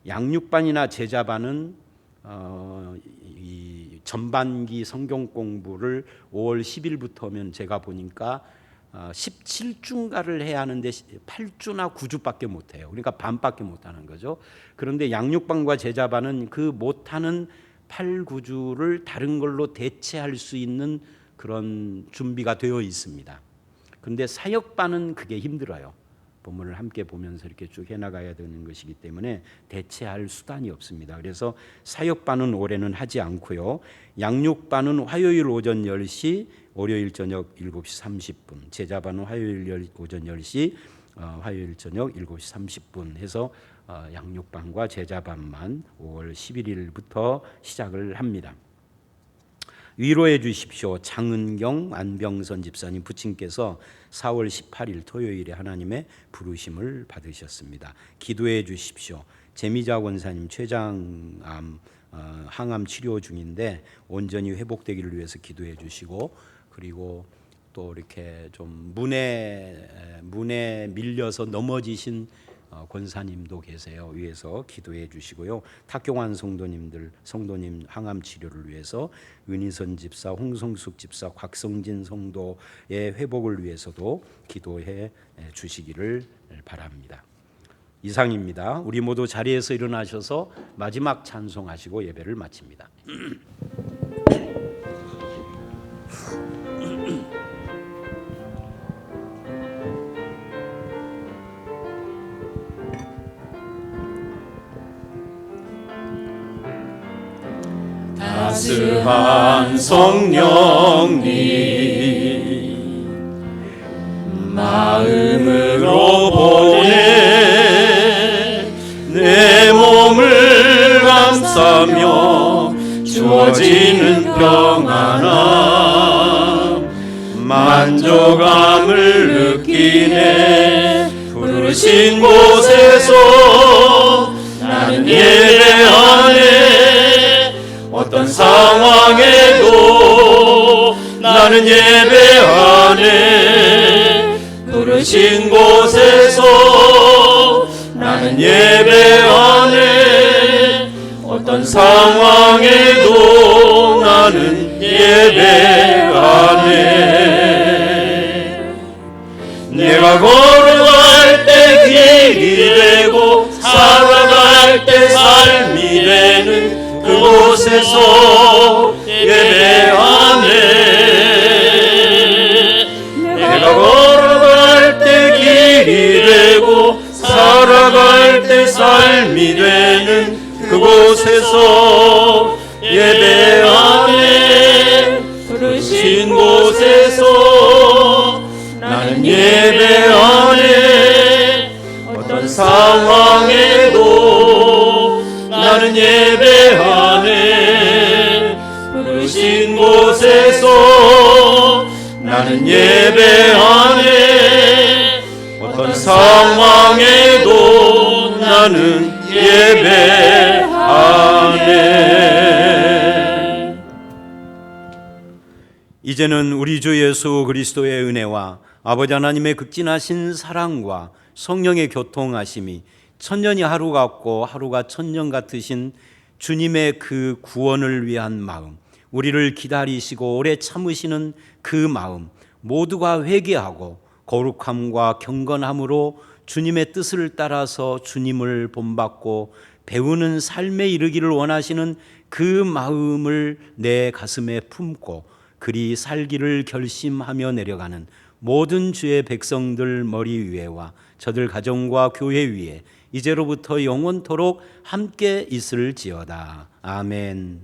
양육반이나 제자반은 이 전반기 성경 공부를 5월 10일부터면 제가 보니까 17주인가를 해야 하는데 8주나 9주밖에 못해요. 그러니까 반밖에 못하는 거죠. 그런데 양육반과 제자반은 그 못하는 8, 9주를 다른 걸로 대체할 수 있는 그런 준비가 되어 있습니다. 그런데 사역반은 그게 힘들어요. 본문을 함께 보면서 이렇게 쭉 해나가야 되는 것이기 때문에 대체할 수단이 없습니다. 그래서 사역반은 올해는 하지 않고요. 양육반은 화요일 오전 10시, 월요일 저녁 7시 30분, 제자반은 화요일 오전 10시, 화요일 저녁 7시 30분 해서 양육반과 제자반만 5월 11일부터 시작을 합니다. 위로해 주십시오. 장은경 안병선 집사님 부친께서 4월 18일 토요일에 하나님의 부르심을 받으셨습니다. 기도해 주십시오. 재미자 권사님 췌장암 항암 치료 중인데 온전히 회복되기를 위해서 기도해 주시고, 그리고 또 이렇게 좀 문에 밀려서 넘어지신 권사님도 계세요. 위해서 기도해 주시고요. 탁경환 성도님 항암 치료를 위해서 은희선 집사, 홍성숙 집사, 곽성진 성도의 회복을 위해서도 기도해 주시기를 바랍니다. 이상입니다. 우리 모두 자리에서 일어나셔서 마지막 찬송하시고 예배를 마칩니다. 따스한 성령님 마음으로 보내 내 몸을 감싸며 주어지는 평안함 만족함을 느끼네. 부르신 곳에서 나는 예배하네. 어떤 상황에도 나는 예배하네. 부르신 곳에서 나는 예배하네. 어떤 상황에도 나는 예배하네. 내가 걸어갈 때 길이 되고 살아갈 때 삶이 되는 그곳에서 예배하네. 내가 걸어갈 때 길이 되고 살아갈 때 삶이 되는 그곳에서 예배하네. 부르신 곳에서 나는 예배하네. 어떤 상황에도 나는 예배하네. 부르신 곳에서 나는 예배하네. 어떤 상황에도 나는 예배하네. 이제는 우리 주 예수 그리스도의 은혜와 아버지 하나님의 극진하신 사랑과 성령의 교통하심이 천년이 하루 같고 하루가 천년 같으신 주님의 그 구원을 위한 마음, 우리를 기다리시고 오래 참으시는 그 마음, 모두가 회개하고 거룩함과 경건함으로 주님의 뜻을 따라서 주님을 본받고 배우는 삶에 이르기를 원하시는 그 마음을 내 가슴에 품고 그리 살기를 결심하며 내려가는 모든 주의 백성들 머리 위에와 저들 가정과 교회 위에 이제로부터 영원토록 함께 있을지어다. 아멘.